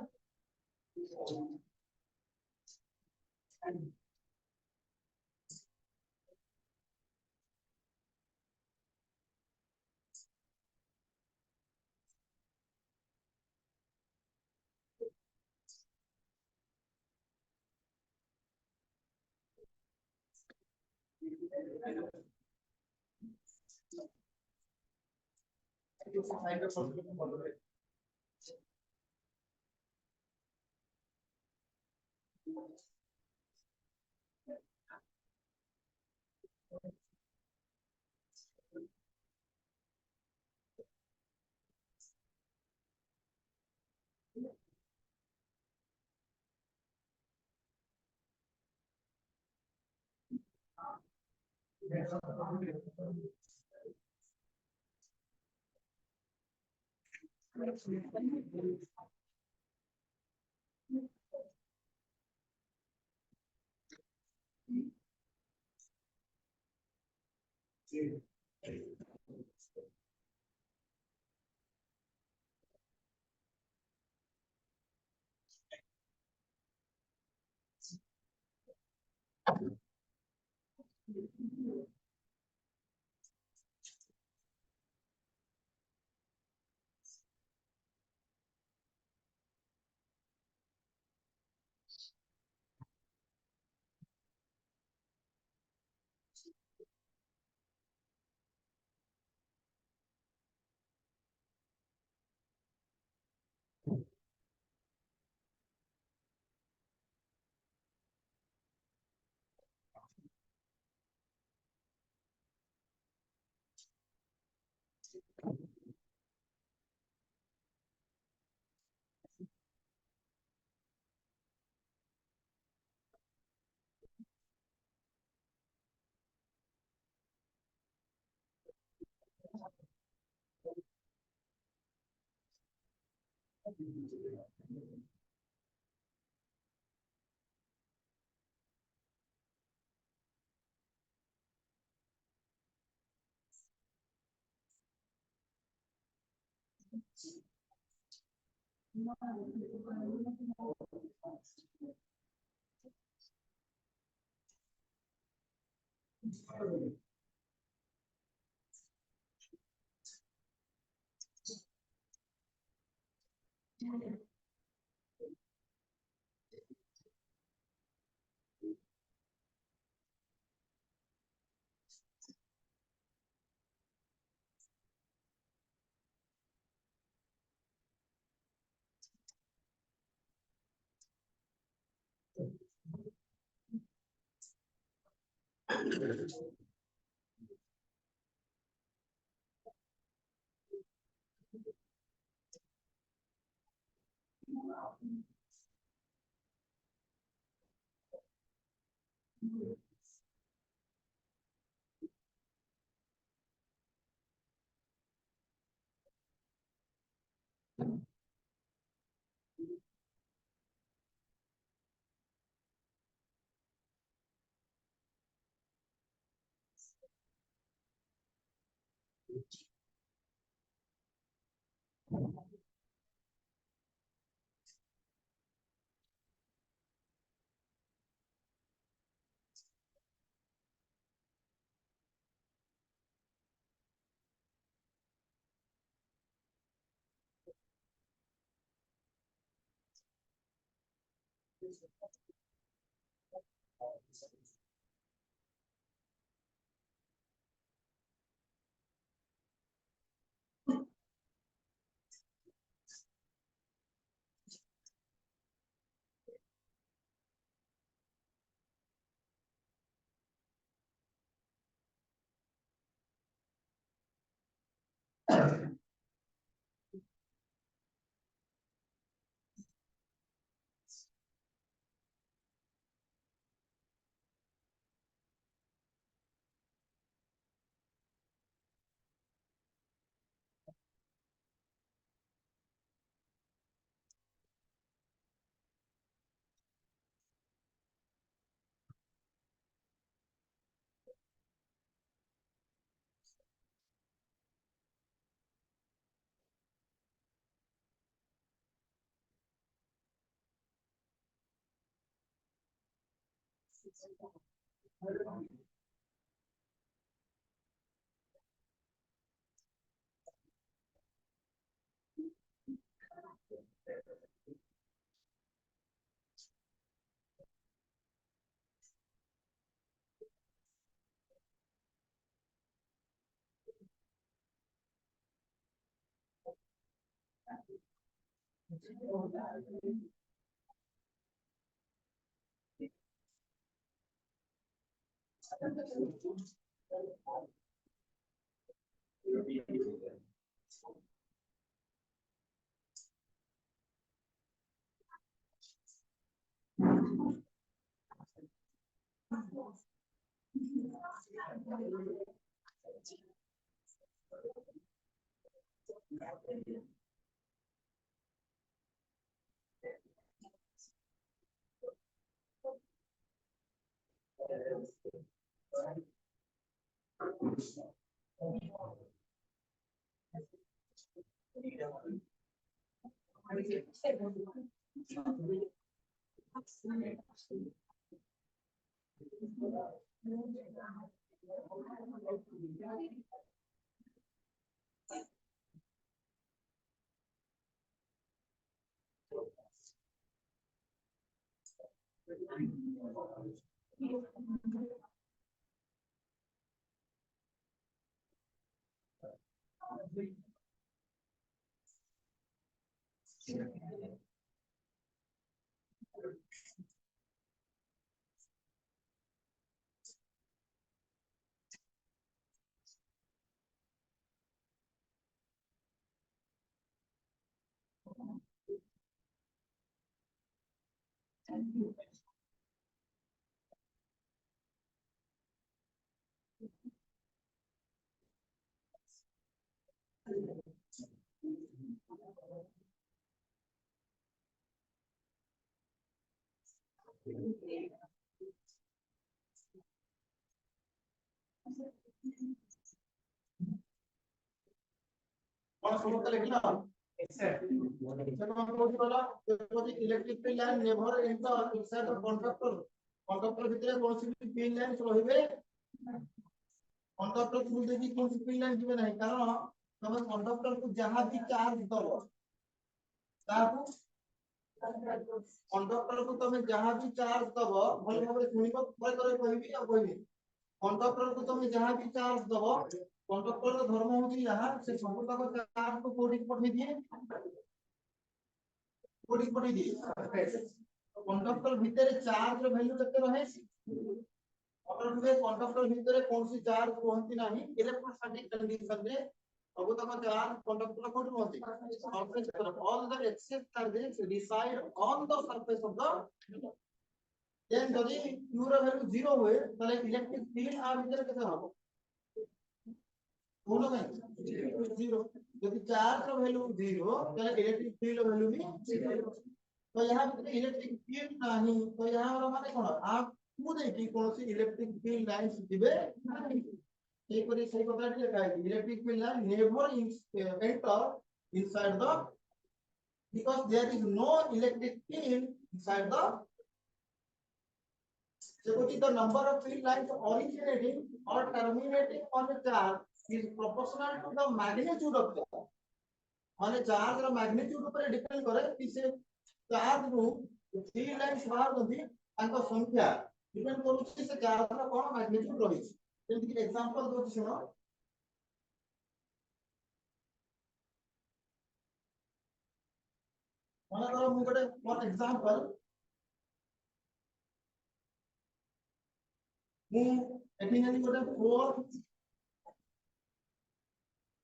A: कौन समझता लिखना electric field line never enter inside the conductor conductor ভিতরে কোন ফিল্ড লাইন রহিবে कंडक्टर को देखि कोन फील्ड लाइन দিবে নাই কারণ তুমি कंडक्टर को जहां भी चार्ज दबो ताकू कंडक्टर को তুমি जहां भी चार्ज दबो भल भाबरे सुनिबो भल करे कहिबी आ कहिबी कंडक्टर को তুমি जहां भी चार्ज दबो कंडक्टर का धर्म होती यहाँ से संपूर्ण का चार्ज को कोडी पठे दिए कंडक्टर भीतर चार्ज रो वैल्यू केते रहे अगर तुमे कंडक्टर भीतर कौन सी चार्ज रहती नहीं इलेक्ट्रोस्टैटिक कंडीशन रे अब तक चार्ज कंडक्टर कोड रहती सरफेस पर all the excess charges reside on the surface of the then यदि q रो वैल्यू 0 हुए तले इलेक्ट्रिक फील्ड आ भीतर केते हो बोलो भाई 0 यदि चार्ज रो वैल्यू 0 तले इलेक्ट्रिक फील्ड रो वैल्यू भी 0 तो यहाँ पे इलेक्ट्रिक फील्ड नहीं तो यहाँ माने कोन आप खुद देखि कौन सी इलेक्ट्रिक फील्ड लाइंस दिबे সেই কথাটি লেখা আছে electric field line never enter inside the because there is no electric field inside the so the number of field lines originating or terminating on a charge is proportional to the magnitude of the माने charge ର magnitude ऊपर depend करे कि से charge रू field lines बाहर नदी तांको संख्या डिपेंड करू से चार्ज ର कोन मैग्नीट्यूड रही जेमति कि एग्जांपल दो सुनो माने करो मु गोटे फॉर एग्जांपल मु एठी नदी गोटे 4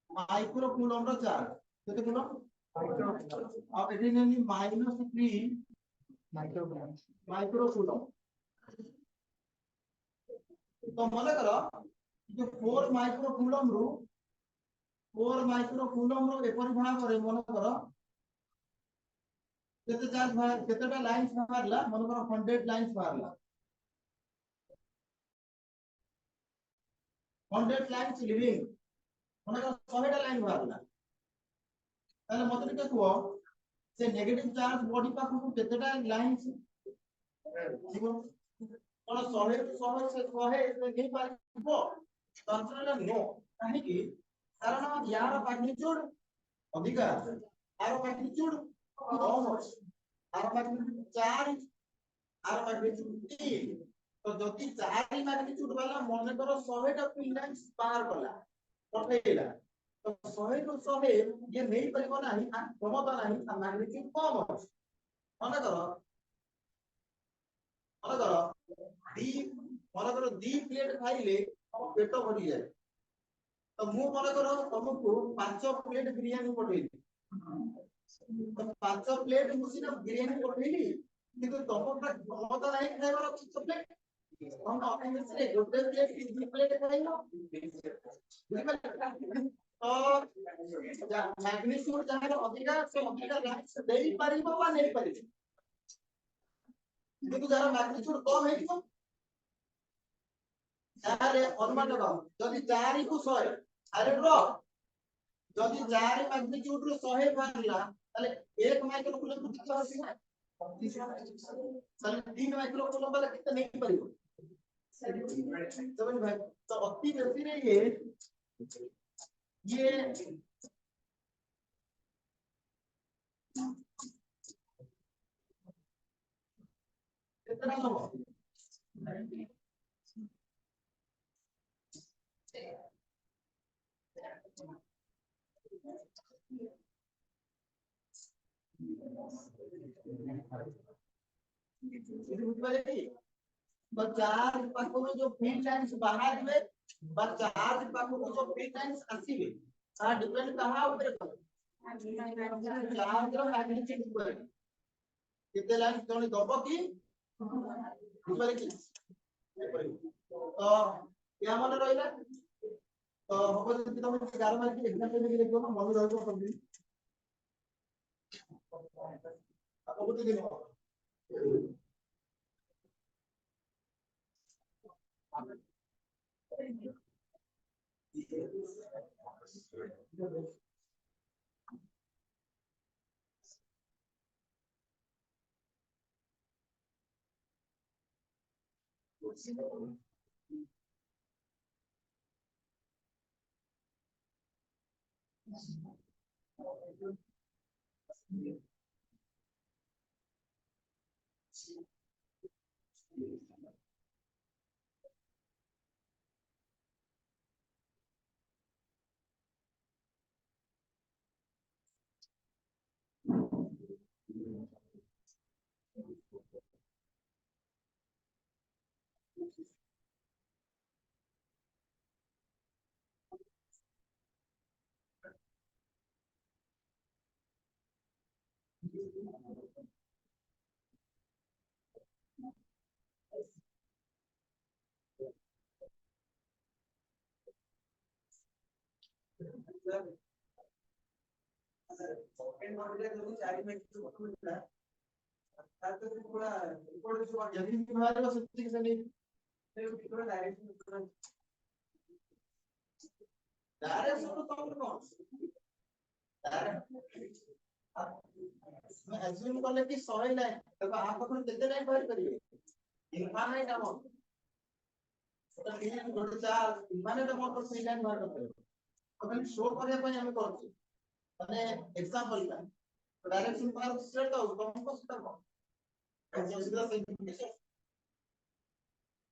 A: माइक्रो कूलम रो चार्ज केते कूलम अब एठी नदी -3 माइक्रो कूलम तो मने करो जो 4 माइक्रो कूलम रो एपरि भाग करे मने करो केते चार्ज केतेटा लाइन्स बाहरला मने करो 100 लाइन्स बाहरला 100 लाइन्स लिविंग मने करो 100 टा लाइन बाहरला ताले मते के कुओ से नेगेटिव चार्ज बॉडी पाखु केतेटा लाइन्स जीवो कोन 100 से 100 नहीं पारिबो तंत्रला नो काहे कि कारण यार मैग्नीट्यूड अधिक यार मैग्नीट्यूड कम अछि यार मैग्नीट्यूड 4 यार मैग्नीट्यूड 3 तो जति 4 मैग्नीट्यूड वाला मने करो 100 टा फील्ड लाइंस पार कला पठेला तो 100 टू 100 ये नहीं परिबो नाही क्षमता नाही मैग्नीट्यूड कम अछि मने करो दी प्लेट खाइले पेट भरी जाए तो मु मने करो तुमको 5 प्लेट बिरयानी पठेली तो 5 प्लेट मुसिना बिरयानी पठेली किंतु तुमको क्षमता नहीं खाइबार 5 प्लेट हम ऑफिस रे गोटे प्लेट 3 प्लेट खाइलो तो मैग्नीट्यूड जहां अधिका से अधिका लाइन्स देई परिबो वा नहीं परिबो किंतु जरा मैग्नीट्यूड कम हेइबो ताले अनुमान लगाओ जदि 4 को 100 अरे रो जदि 4 मैग्नीट्यूड रो 100 बारला ताले 1 माइक्रो कूलम कितना आसी ताले 3 माइक्रो कूलम वाला कितना नहीं परिबो समझ भाई तो अति बेसी रे ये कितना हो चार्ज पाखो जो फील्ड लाइंस बाहर में चार्ज पाखो जो फील्ड लाइंस आसीबे आ डिपेंड कहा ऊपर कर चार्ज रो मैग्नीट्यूड ऊपर कितने लाइन जने दबो की ऊपर की तो क्या मन रहिला तो हो जति तुम 11 मार्क की एग्जाम में लिखो ना मन रहबो सब दिन आपको बुद्धि दिन सेकंड मॉडल जो 4 में जो होता है ताकि थोड़ा रिकॉर्ड जो जल्दी भी हमारे पास सच्ची से नहीं तो थोड़ा डायरेक्शन डायरेक्शन तो कौन कौन मैं एज्यूम करले कि 100 ही लाइन तो आप अपन कितने लाइन बाहर करिए इनफाइनाइट अमाउंट तो 3 गुण 4 इनफाइनाइट अमाउंट ऑफ 3 लाइन बाहर करते हैं अपन शो करने पे हमें करते माने एग्जांपल का डायरेक्शन बाहर स्ट्रेट आउट कौन को स्टेप ऐसे सीधा सिंपल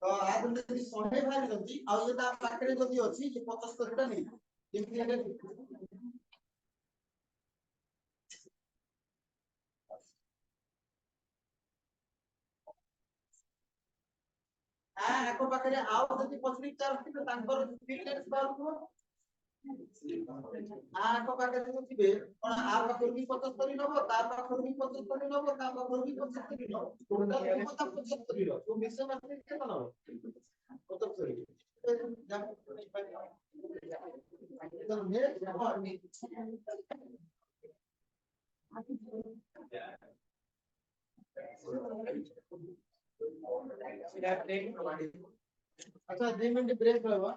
A: तो आप ଯଦି 100 ବାହାରି ଗଲି ଆଉ ଯଦି ତା ପାଖରେ ଯଦି ଅଛି ଯେ 75 ଟା ନେଇ କେମିତି ହେଲେ ଆଙ୍କ ପାଖରେ ଆଉ ଯଦି 45 ଥିବେ ତାଙ୍କର ଫିଟନେସ୍ ବାହାରୁଥିବ ଆଙ୍କ ପାଖରେ ଯଦି ଥିବେ କଣ ଆ ପାଖରୁ ବି 75 ନବ ତା ପାଖରୁ ବି 75 ନବ ତା ପାଖରୁ ବି 75 ନବ ଟୋଟାଲ 75 ର ତ ମିଶନ ଆସିଲେ କେତେ ନବ 75 तो अच्छा 2 मिनट ब्रेक लेवा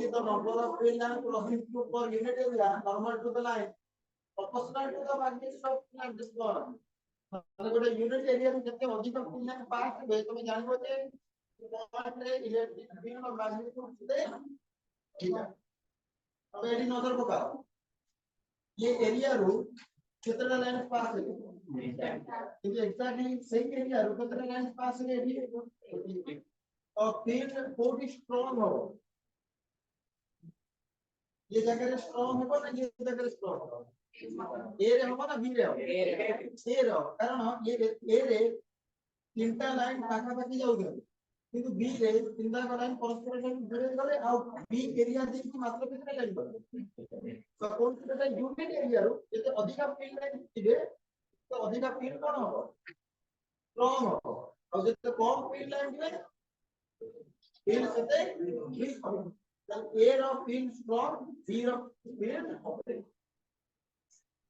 A: The number of field and crossing per unit area normal to the line proportional to the magnitude of plant this one. ମାନେ ଗୋଟେ ୟୁନିଟ ଏରିଆରେ ଯେତେ ଅଧିକ ପିଲା ପାସ୍ ହେବେ ତମେ ଜାଣିବ ଯେ ପଏଣ୍ଟରେ ଇଲେକ୍ଟ୍ରିକ ଫିଲ୍ଡ ମ୍ୟାଗ୍ନେଟିକ କେତେ ଠିକ ତମେ ଏଠି ନଜର ପକାଅ ये एरिया ରୁ କେତେଟା ଲାଇନ ପାସ୍ ହେବେ କିନ୍ତୁ ଏକ୍ସାକ୍ଟଲି ସେଇ ଏରିଆ ରୁ କେତେଟା ଲାଇନ ପାସ୍ ହେବେ ଏଠି और फील्ड कोडी स्ट्रांग हो ये जगह स्ट्रांग हो ना ये जगह स्ट्रांग हो ए रे हो ना बी रे हो ए रे कारण ये ए रे তিনটা লাইন পাখাপাখি যাଉଛନ୍ତି কিন্তু বি রে তিনটা লাইন পরস্পর দূরে গেলে ଆଉ বি এরিয়া ଦେଇକି ମାତ୍ର କେତେ ଲାଇନ ଗଲେ ତ কোন ସେଟା ୟୁନିଟ ଏରିଆରୁ ଯେତେ ଅଧିକା ଫିଲ୍ଡ ଲାଇନ ଥିବେ ତ ଅଧିକା ଫିଲ୍ଡ କଣ ହବ ଷ୍ଟ୍ରଙ୍ଗ ହବ ଆଉ ଯେତେ କମ ଫିଲ୍ଡ ଲାଇନ ଥିବେ ଫିଲ୍ଡ ସେତେ ୱିକ୍ ହବ ତାହେଲେ ଏ ର ଫିଲ୍ଡ ଷ୍ଟ୍ରଙ୍ଗ ବି ର ଫିଲ୍ଡ ହବ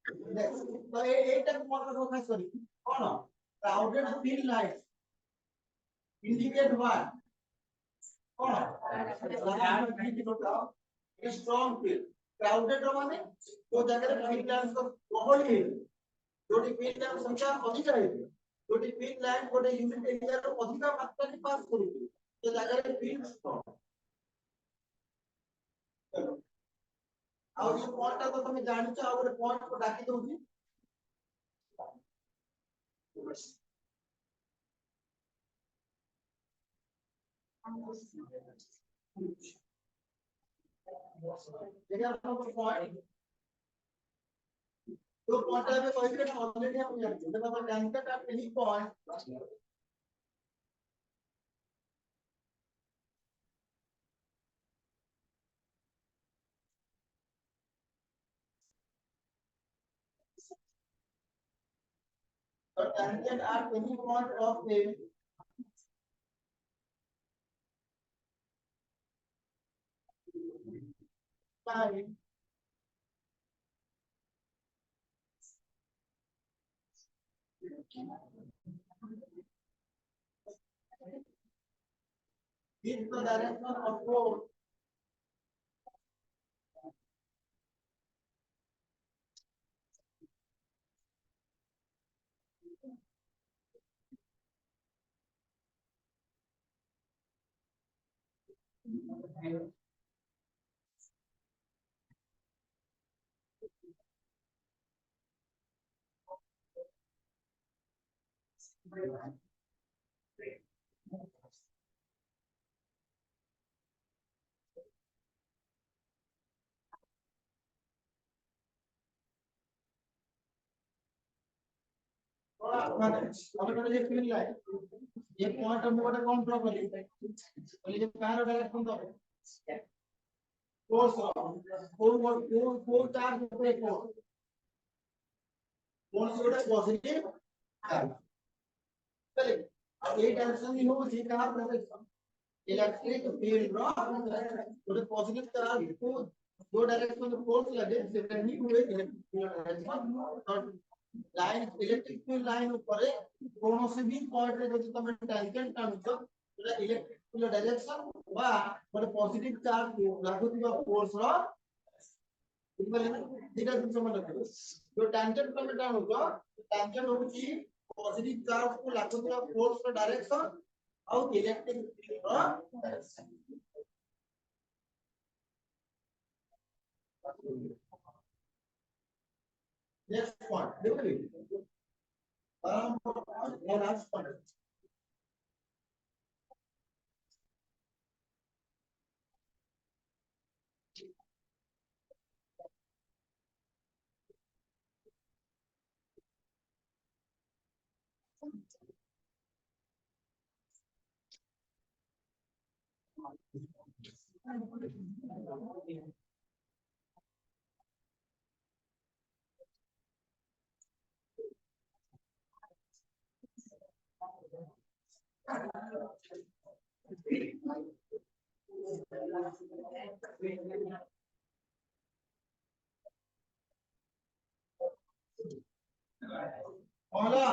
A: तो এইটা মনে রাখা সরি কোন crowded field line indicate what কোন স্ট্রং ফিল্ড ক্রাউডেড মানে তো জায়গায় ফিল্ড লাইন গহଳି ହେଇଛି ଯୋଠି ଫିଲ୍ଡ ଲାଇନ ସଂଖ୍ୟା ଅଧିକ ହେଇଛି ଯୋଠି ଫିଲ୍ଡ ଲାଇନ ଗୋଟେ ୟୁନିଟ ଏରିଆରୁ ଅଧିକ ମାତ୍ରାରେ ପାସ୍ କରୁଛି ସେ ଜାଗାରେ ଫିଲ୍ଡ ଷ୍ଟ୍ରଙ୍ଗ ଆଉ ଏ ପଏଣ୍ଟଟା ତ ତମେ ଜାଣିଛ ଆଉ ଗୋଟେ ପଏଣ୍ଟ କୁ ଡାକି ଦଉଛି देखिए आपको पॉइंट तो पॉइंट है कोई भी ऑलरेडी हम जानते हैं जब आप जानते हैं आप यही पॉइंट और tangent at any point of a line in the direction of force माने अब ये फील्ड लाइन ये पॉइंट हम गोटे कौन ड्रा करी बोले जे कार डायरेक्शन दो फोर्स फोर चार्ज पे फोर्स फोर्स गोटे पॉजिटिव चार्ज चले अब ये डायरेक्शन ही हो जी कहां डायरेक्शन इलेक्ट्रिक फील्ड रो गोटे पॉजिटिव चार्ज को दो डायरेक्शन में फोर्स लगे सेटा ही हुए electric field direction line electric field line ऊपर कौन से भी पॉइंट रे जब तुम टैंजेंट टानुछ तो इलेक्ट्रिक फील्ड डायरेक्शन बा गोटे पॉजिटिव चार्ज लागुथिबा फोर्स रो दिटा दिन समय रखिबो जो टैंजेंट तुम टानुछ टैंजेंट होची पॉजिटिव चार्ज को लागुथिबा फोर्स रो डायरेक्शन और इलेक्ट्रिक फील्ड रो डायरेक्शन नेक्स्ट पॉइंट देखो last point पहला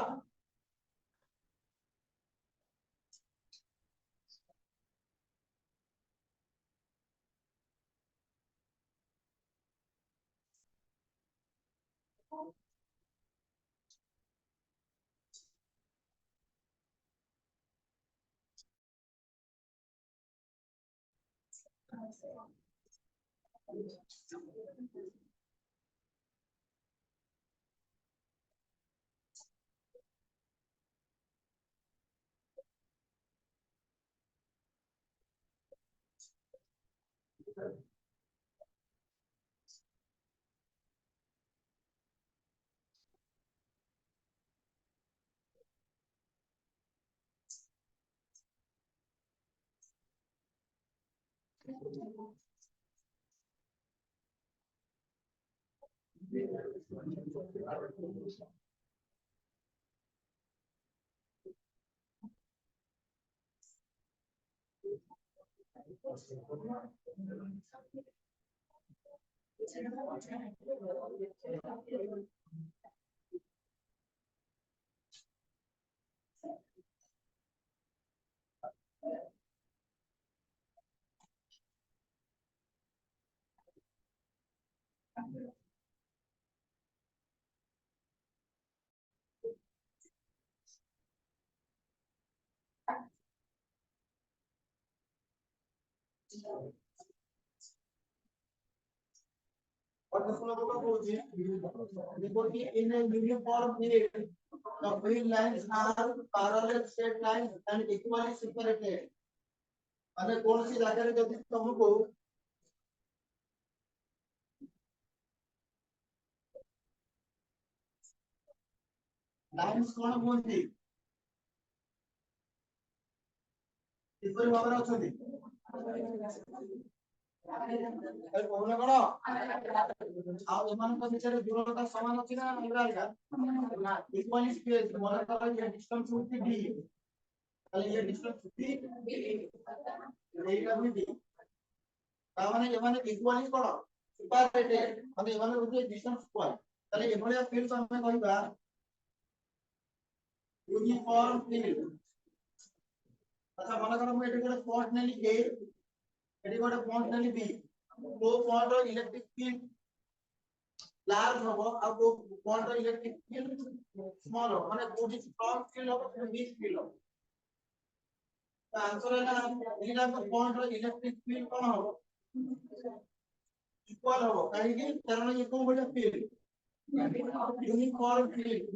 A: What the flow goes in, in a uniform field, the field lines are parallel straight lines and equally separated. અને કોણસી જાગરે ଯଦି ତମକୁ lines କଣ କୁହନ୍ତି କିପରି ଭାବରେ ଅଛନ୍ତି କହୁନ କଣ ଆଉ ଏମାନଙ୍କ ଭିତରେ ଦୂରତା ସମାନ ଅଛି ନା ଅଲଗା ଅଲଗା ନା ଇକ୍ୱାଲି ସ୍ପେସ୍ ମନେ କର ये डिस्टेंस होती d ତାହେଲେ ये डिस्टेंस d ଏଇଟା ବି d ତା ମାନେ ଏମାନେ ଇକ୍ୱାଲି କଣ ସେପାରେଟେଡ ମାନେ ଏମାନେ ହଉଛି डिस्टेंस ଇକ୍ୱାଲ ତାହେଲେ ଏଭଳିଆ ଫିଲ୍ଡ ଆମେ କହିବା यूनिफॉर्म फील्ड अच्छा मन कर मैं एटी गोटे पॉइंट नेली ए एटी गोटे पॉइंट नेली बी तो पॉइंट रो इलेक्ट्रिक फील्ड लार्ज होबो आ तो पॉइंट रो इलेक्ट्रिक फील्ड स्मॉल हो माने कोडी स्ट्रांग फील्ड हो तो वीक फील्ड हो तो आंसर है ना एटा तो पॉइंट रो इलेक्ट्रिक फील्ड कोन हो इक्वल हो काहे कि कारण ये को बडा फील्ड यूनिफॉर्म फील्ड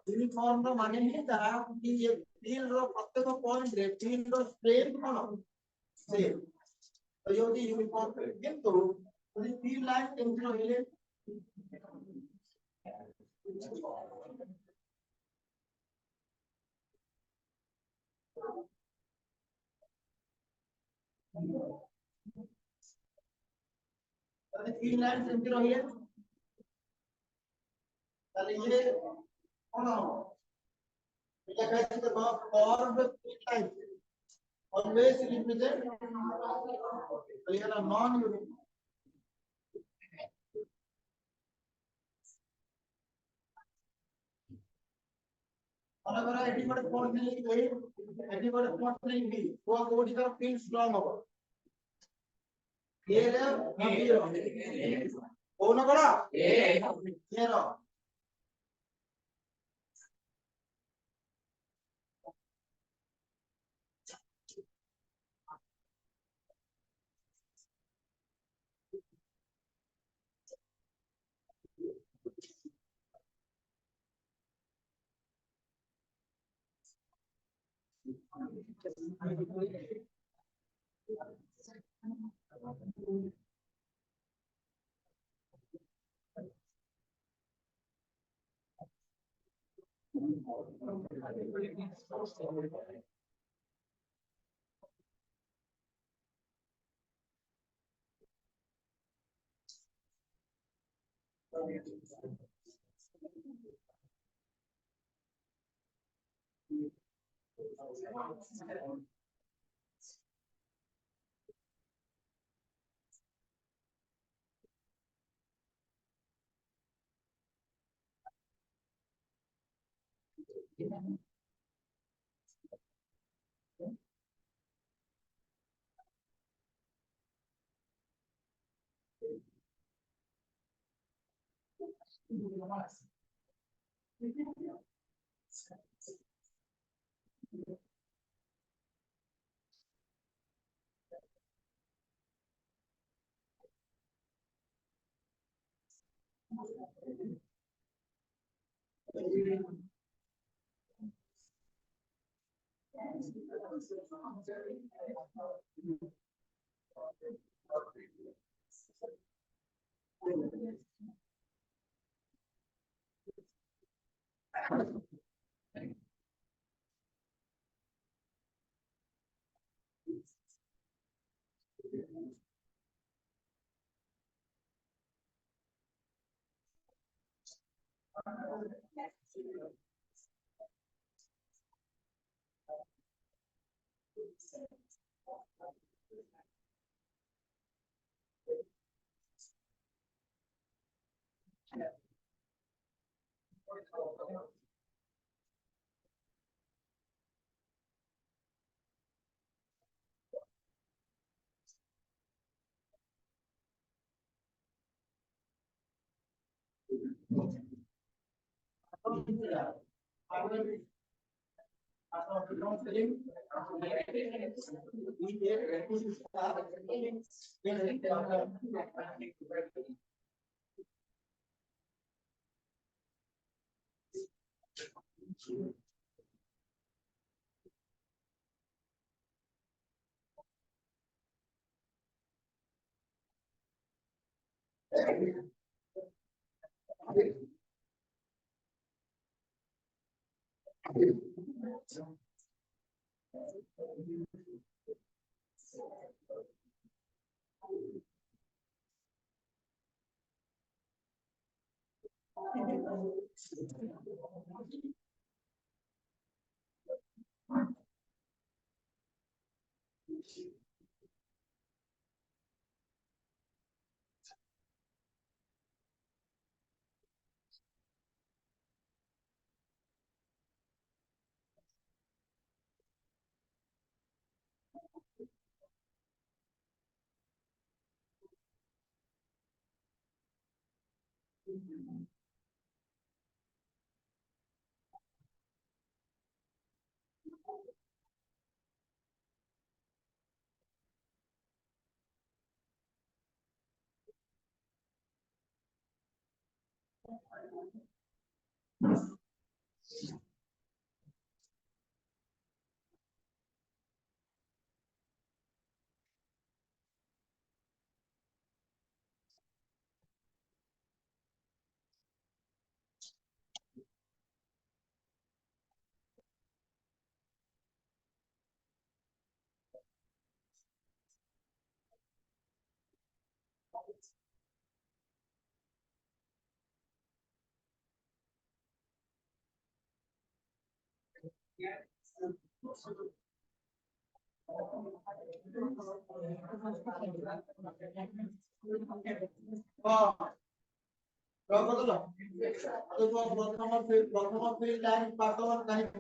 A: यूनिफॉर्म रो माने ही था कि ये फील्ड रो प्रत्येक पॉइंट रे फील्ड रो स्ट्रेंथ कोन सेम तो ये होती यूनिफॉर्म फील्ड किंतु यदि फील्ड लाइन केमति रहिले यदि फील्ड लाइन केमति रहिले ताले ये कोन हो এটা কাছে তো curved fixed line always represent clear a non uniform अगर एटी गोटे पॉइंट नहीं ए एटी गोटे पॉइंट नहीं बी वो कोडी का फील्ड स्ट्रांग हो ए रे बी रो कोन करा ए रो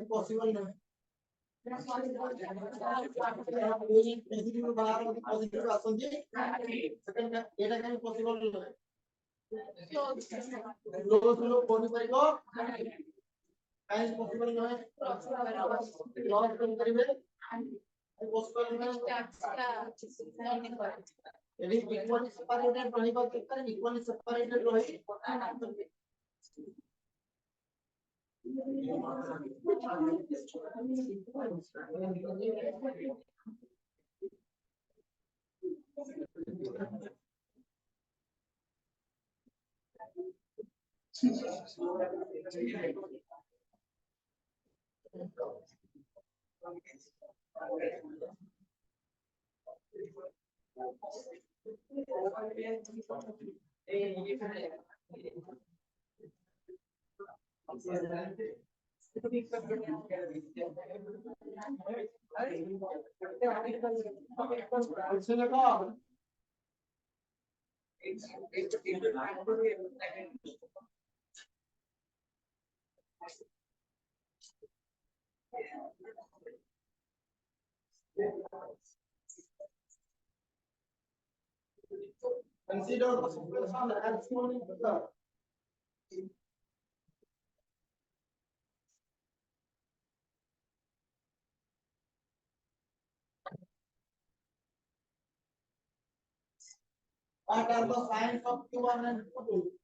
A: पॉसिबल नहीं पॉजिटिव आसंती सेकंड एटा केन पॉसिबल नहीं लोग कोनी परिको काई पॉसिबल नहीं लॉस कम करिवे पॉसिबल नहीं यदि इक्वली सेपरेटेड रहिबा दरकार इक्वली सेपरेटेड रहि consider the situation as shown in the what are the signs of Q1 and Q2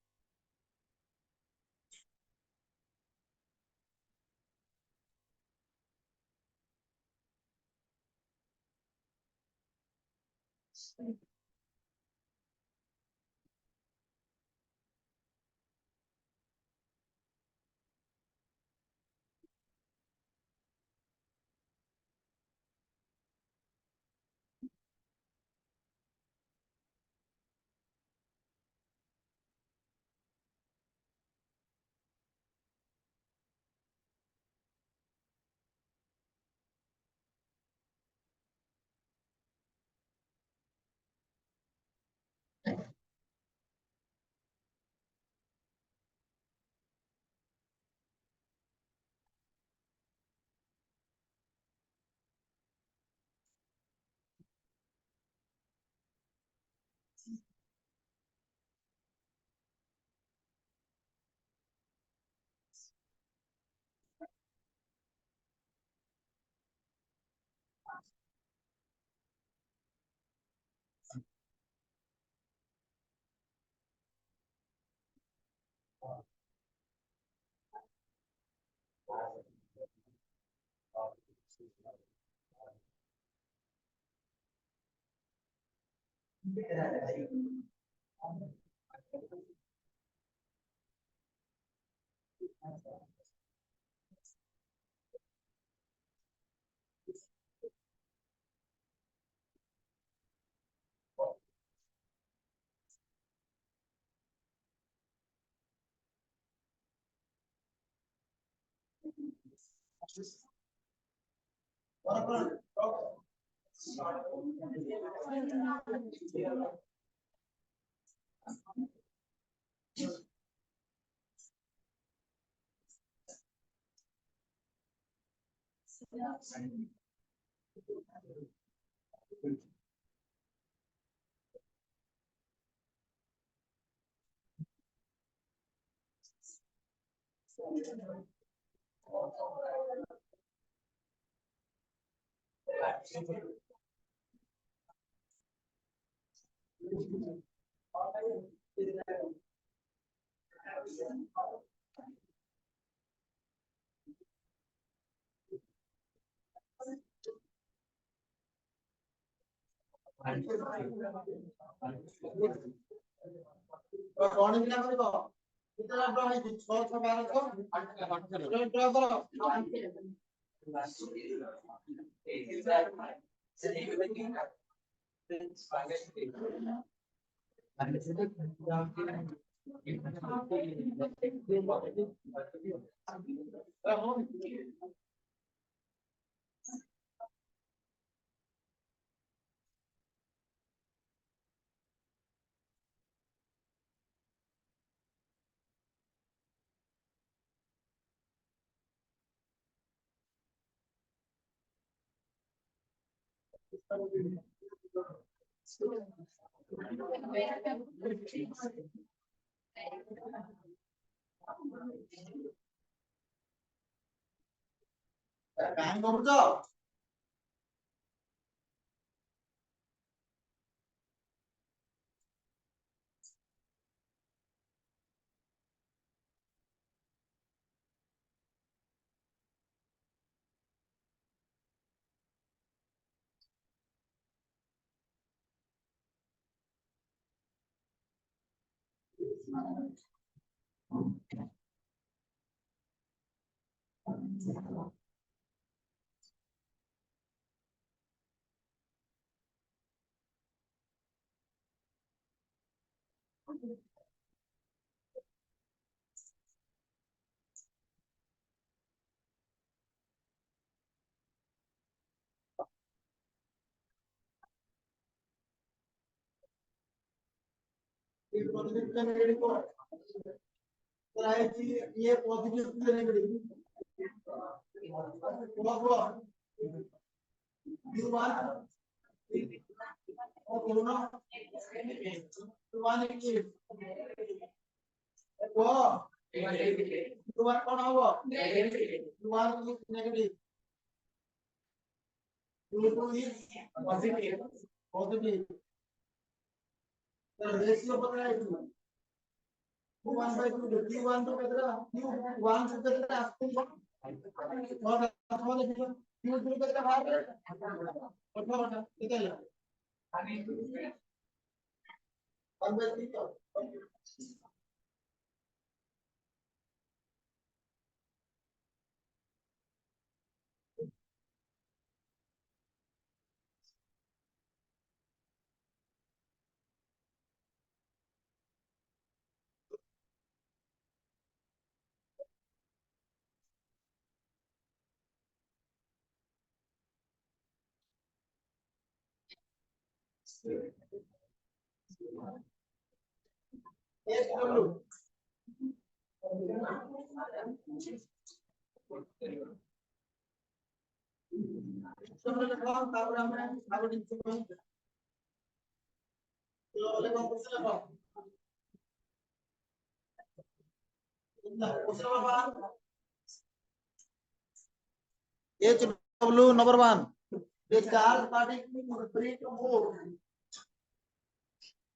A: कौन कितना करो कितना ड्रा है 6 6 12 ड्रा करो काम करूଛ ये पॉजिटिव का नेगेटिव को तो है कि ये पॉजिटिव का नेगेटिव हुआ यू वन और दोनों वन की वो यू वन कौन हुआ you one negative you two is positive positive तो रेशियो पता है q1 by 2 q1 तो कितना q1 से कितना और अथवा देखिए q2 कितना बाहर है अथवा कितना है 1 by 3 तो एक w सबसे लगा तापर আমরা আগে নিচে কোন তো লেখা কোশ্চেন লেখা না কোশ্চেন বাবা HW number 1 the charge particle is free to move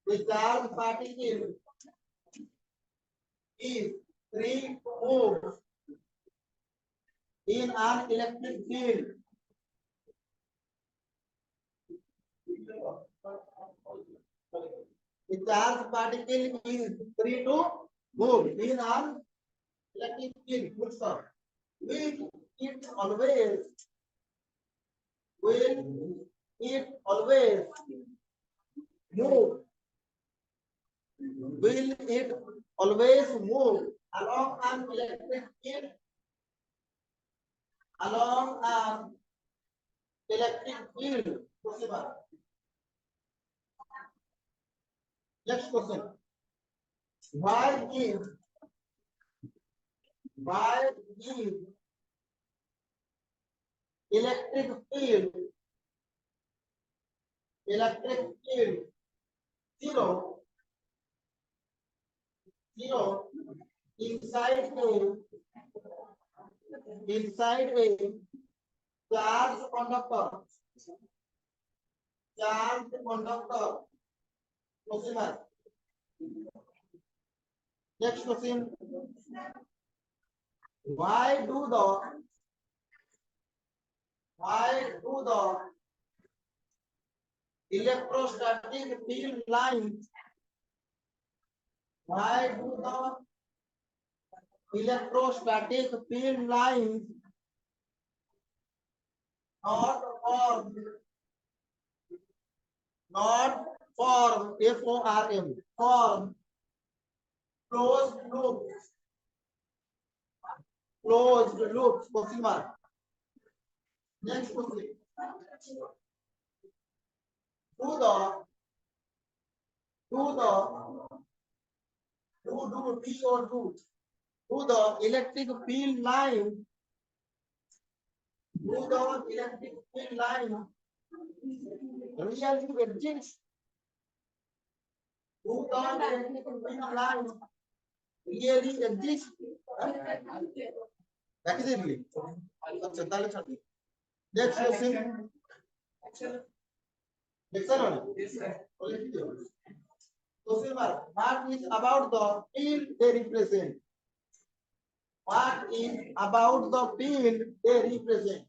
A: the charge particle is free to move in an electric field A charged particle is free to move in an electric field. Full stop. Will it always? Will it always move? Will it always move along an electric field? Along an electric field. Possible. Next question. Why is electric field zero inside a charged conductor? Possible. Next question. Why do the electrostatic field lines not form form closed loops? Question mark. Next question. Do the electric field line really exist? Do the electric field line really exist? Exactly. Next question. Question mark. What is about the field they represent? What is about the field they represent?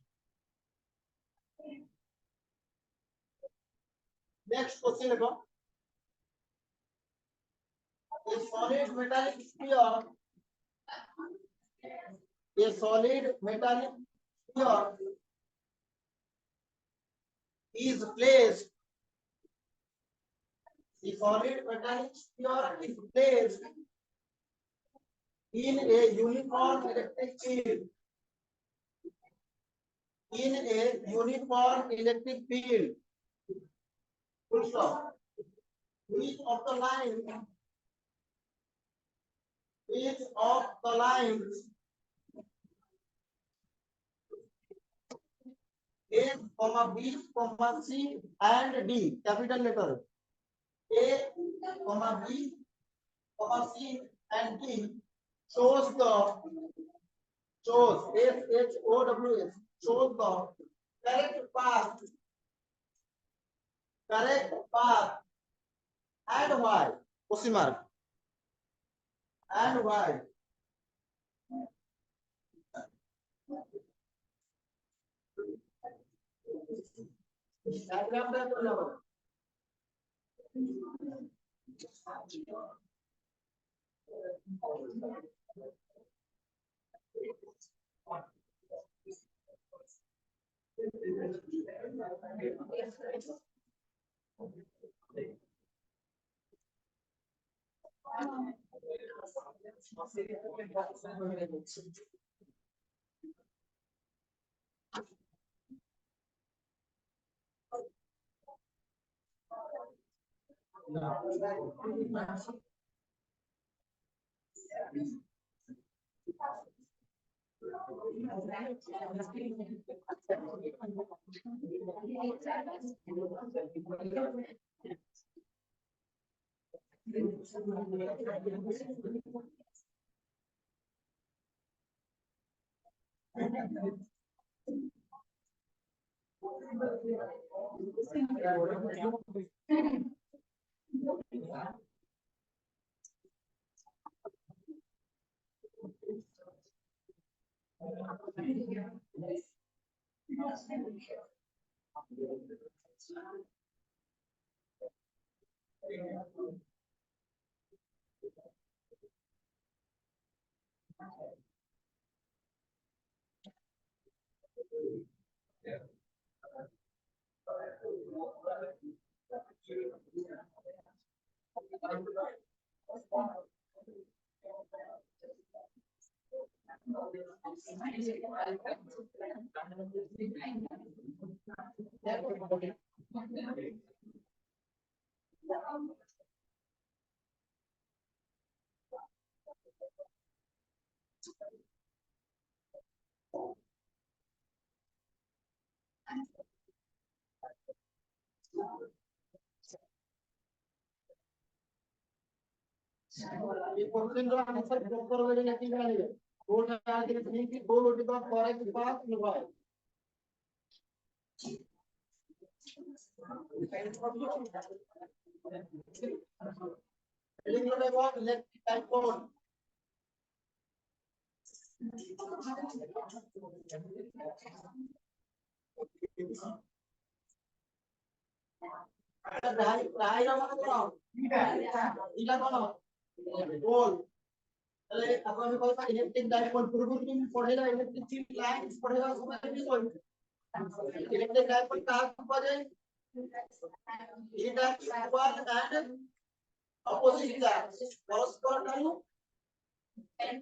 A: Next question about a solid metallic sphere. A solid metallic sphere is placed. The solid metallic sphere is placed in a uniform electric field. In a uniform electric field. Full stop. Which of the lines A, B, C and D, capital letter A, B, C and D shows SHOWS shows the correct path and why? Question mark. And why? Question answer proper way में नहीं आएगा दो चार दिन नहीं कि दो रोटी का फॉरेक्ट के पास निभाए लिंक में वो इलेक्ट्रिक टाइप कोड ढाई ढाई रहा तो इला कौन बोल अरे अब हमें कोई इलेक्ट्रिक डाइपोल पूर्व तुम पढ़ेगा इलेक्ट्रिक लाइंस पढ़ेगा उसमें भी कोई इलेक्ट्रिक डाइपोल कहां पर है ये dipole and opposite charge cross कर डालो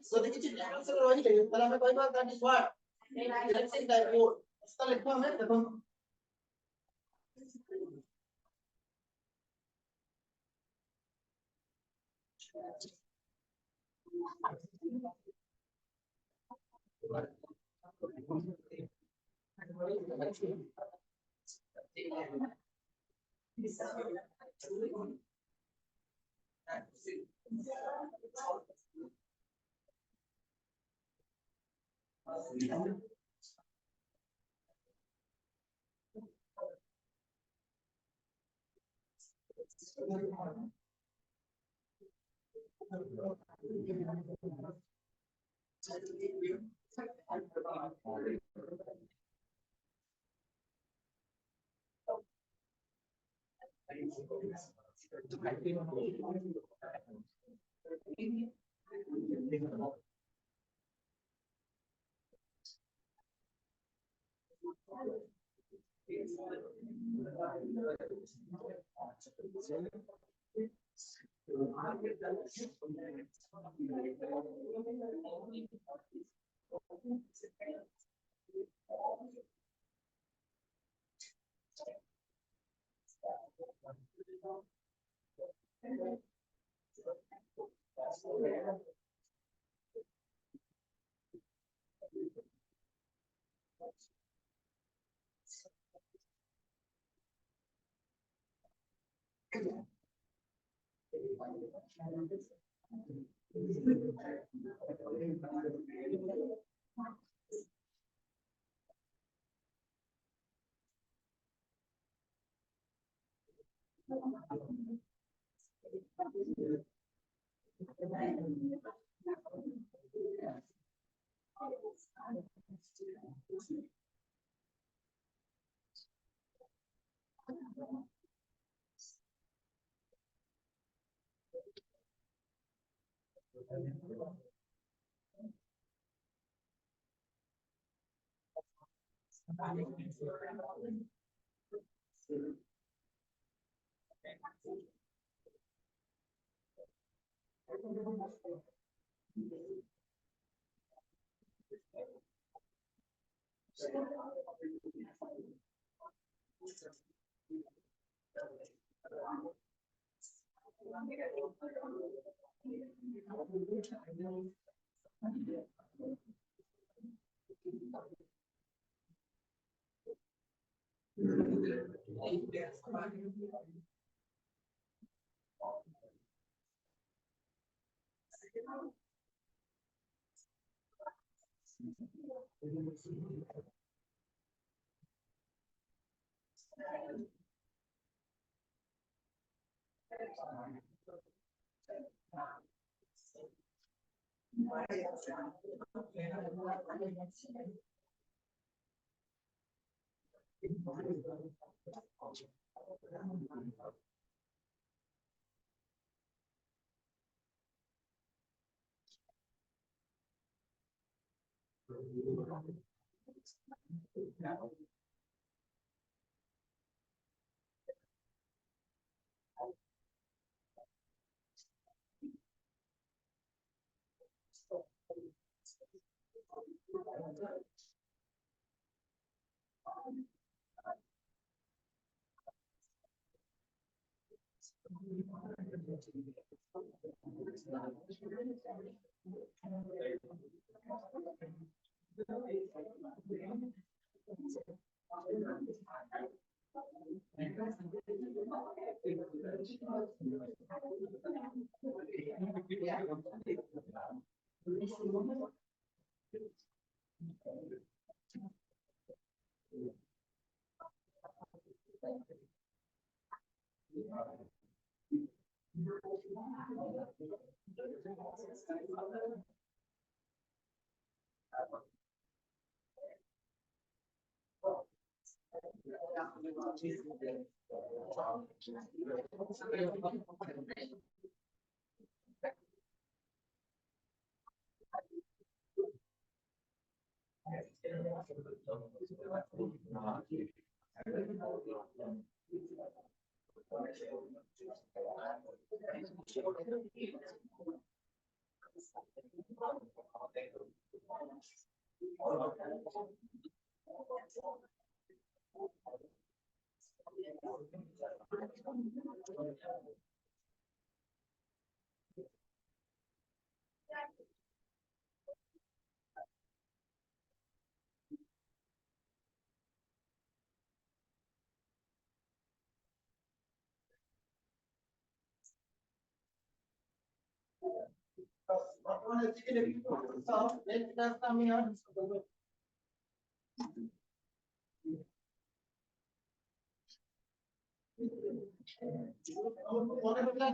A: so the kitchen answer रही है पर हमें कोई बात that is what electric dipole इसका लिखो हमें देखो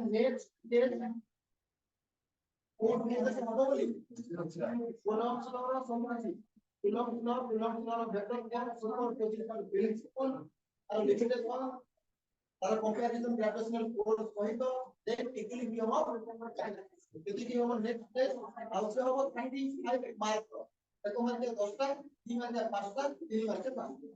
A: Next comparison gravitational force সহিত then equilibrium of equilibrium of next test also হবো 35 মার্ক তোমাদের 10টা 3000 5টা 3000 5টা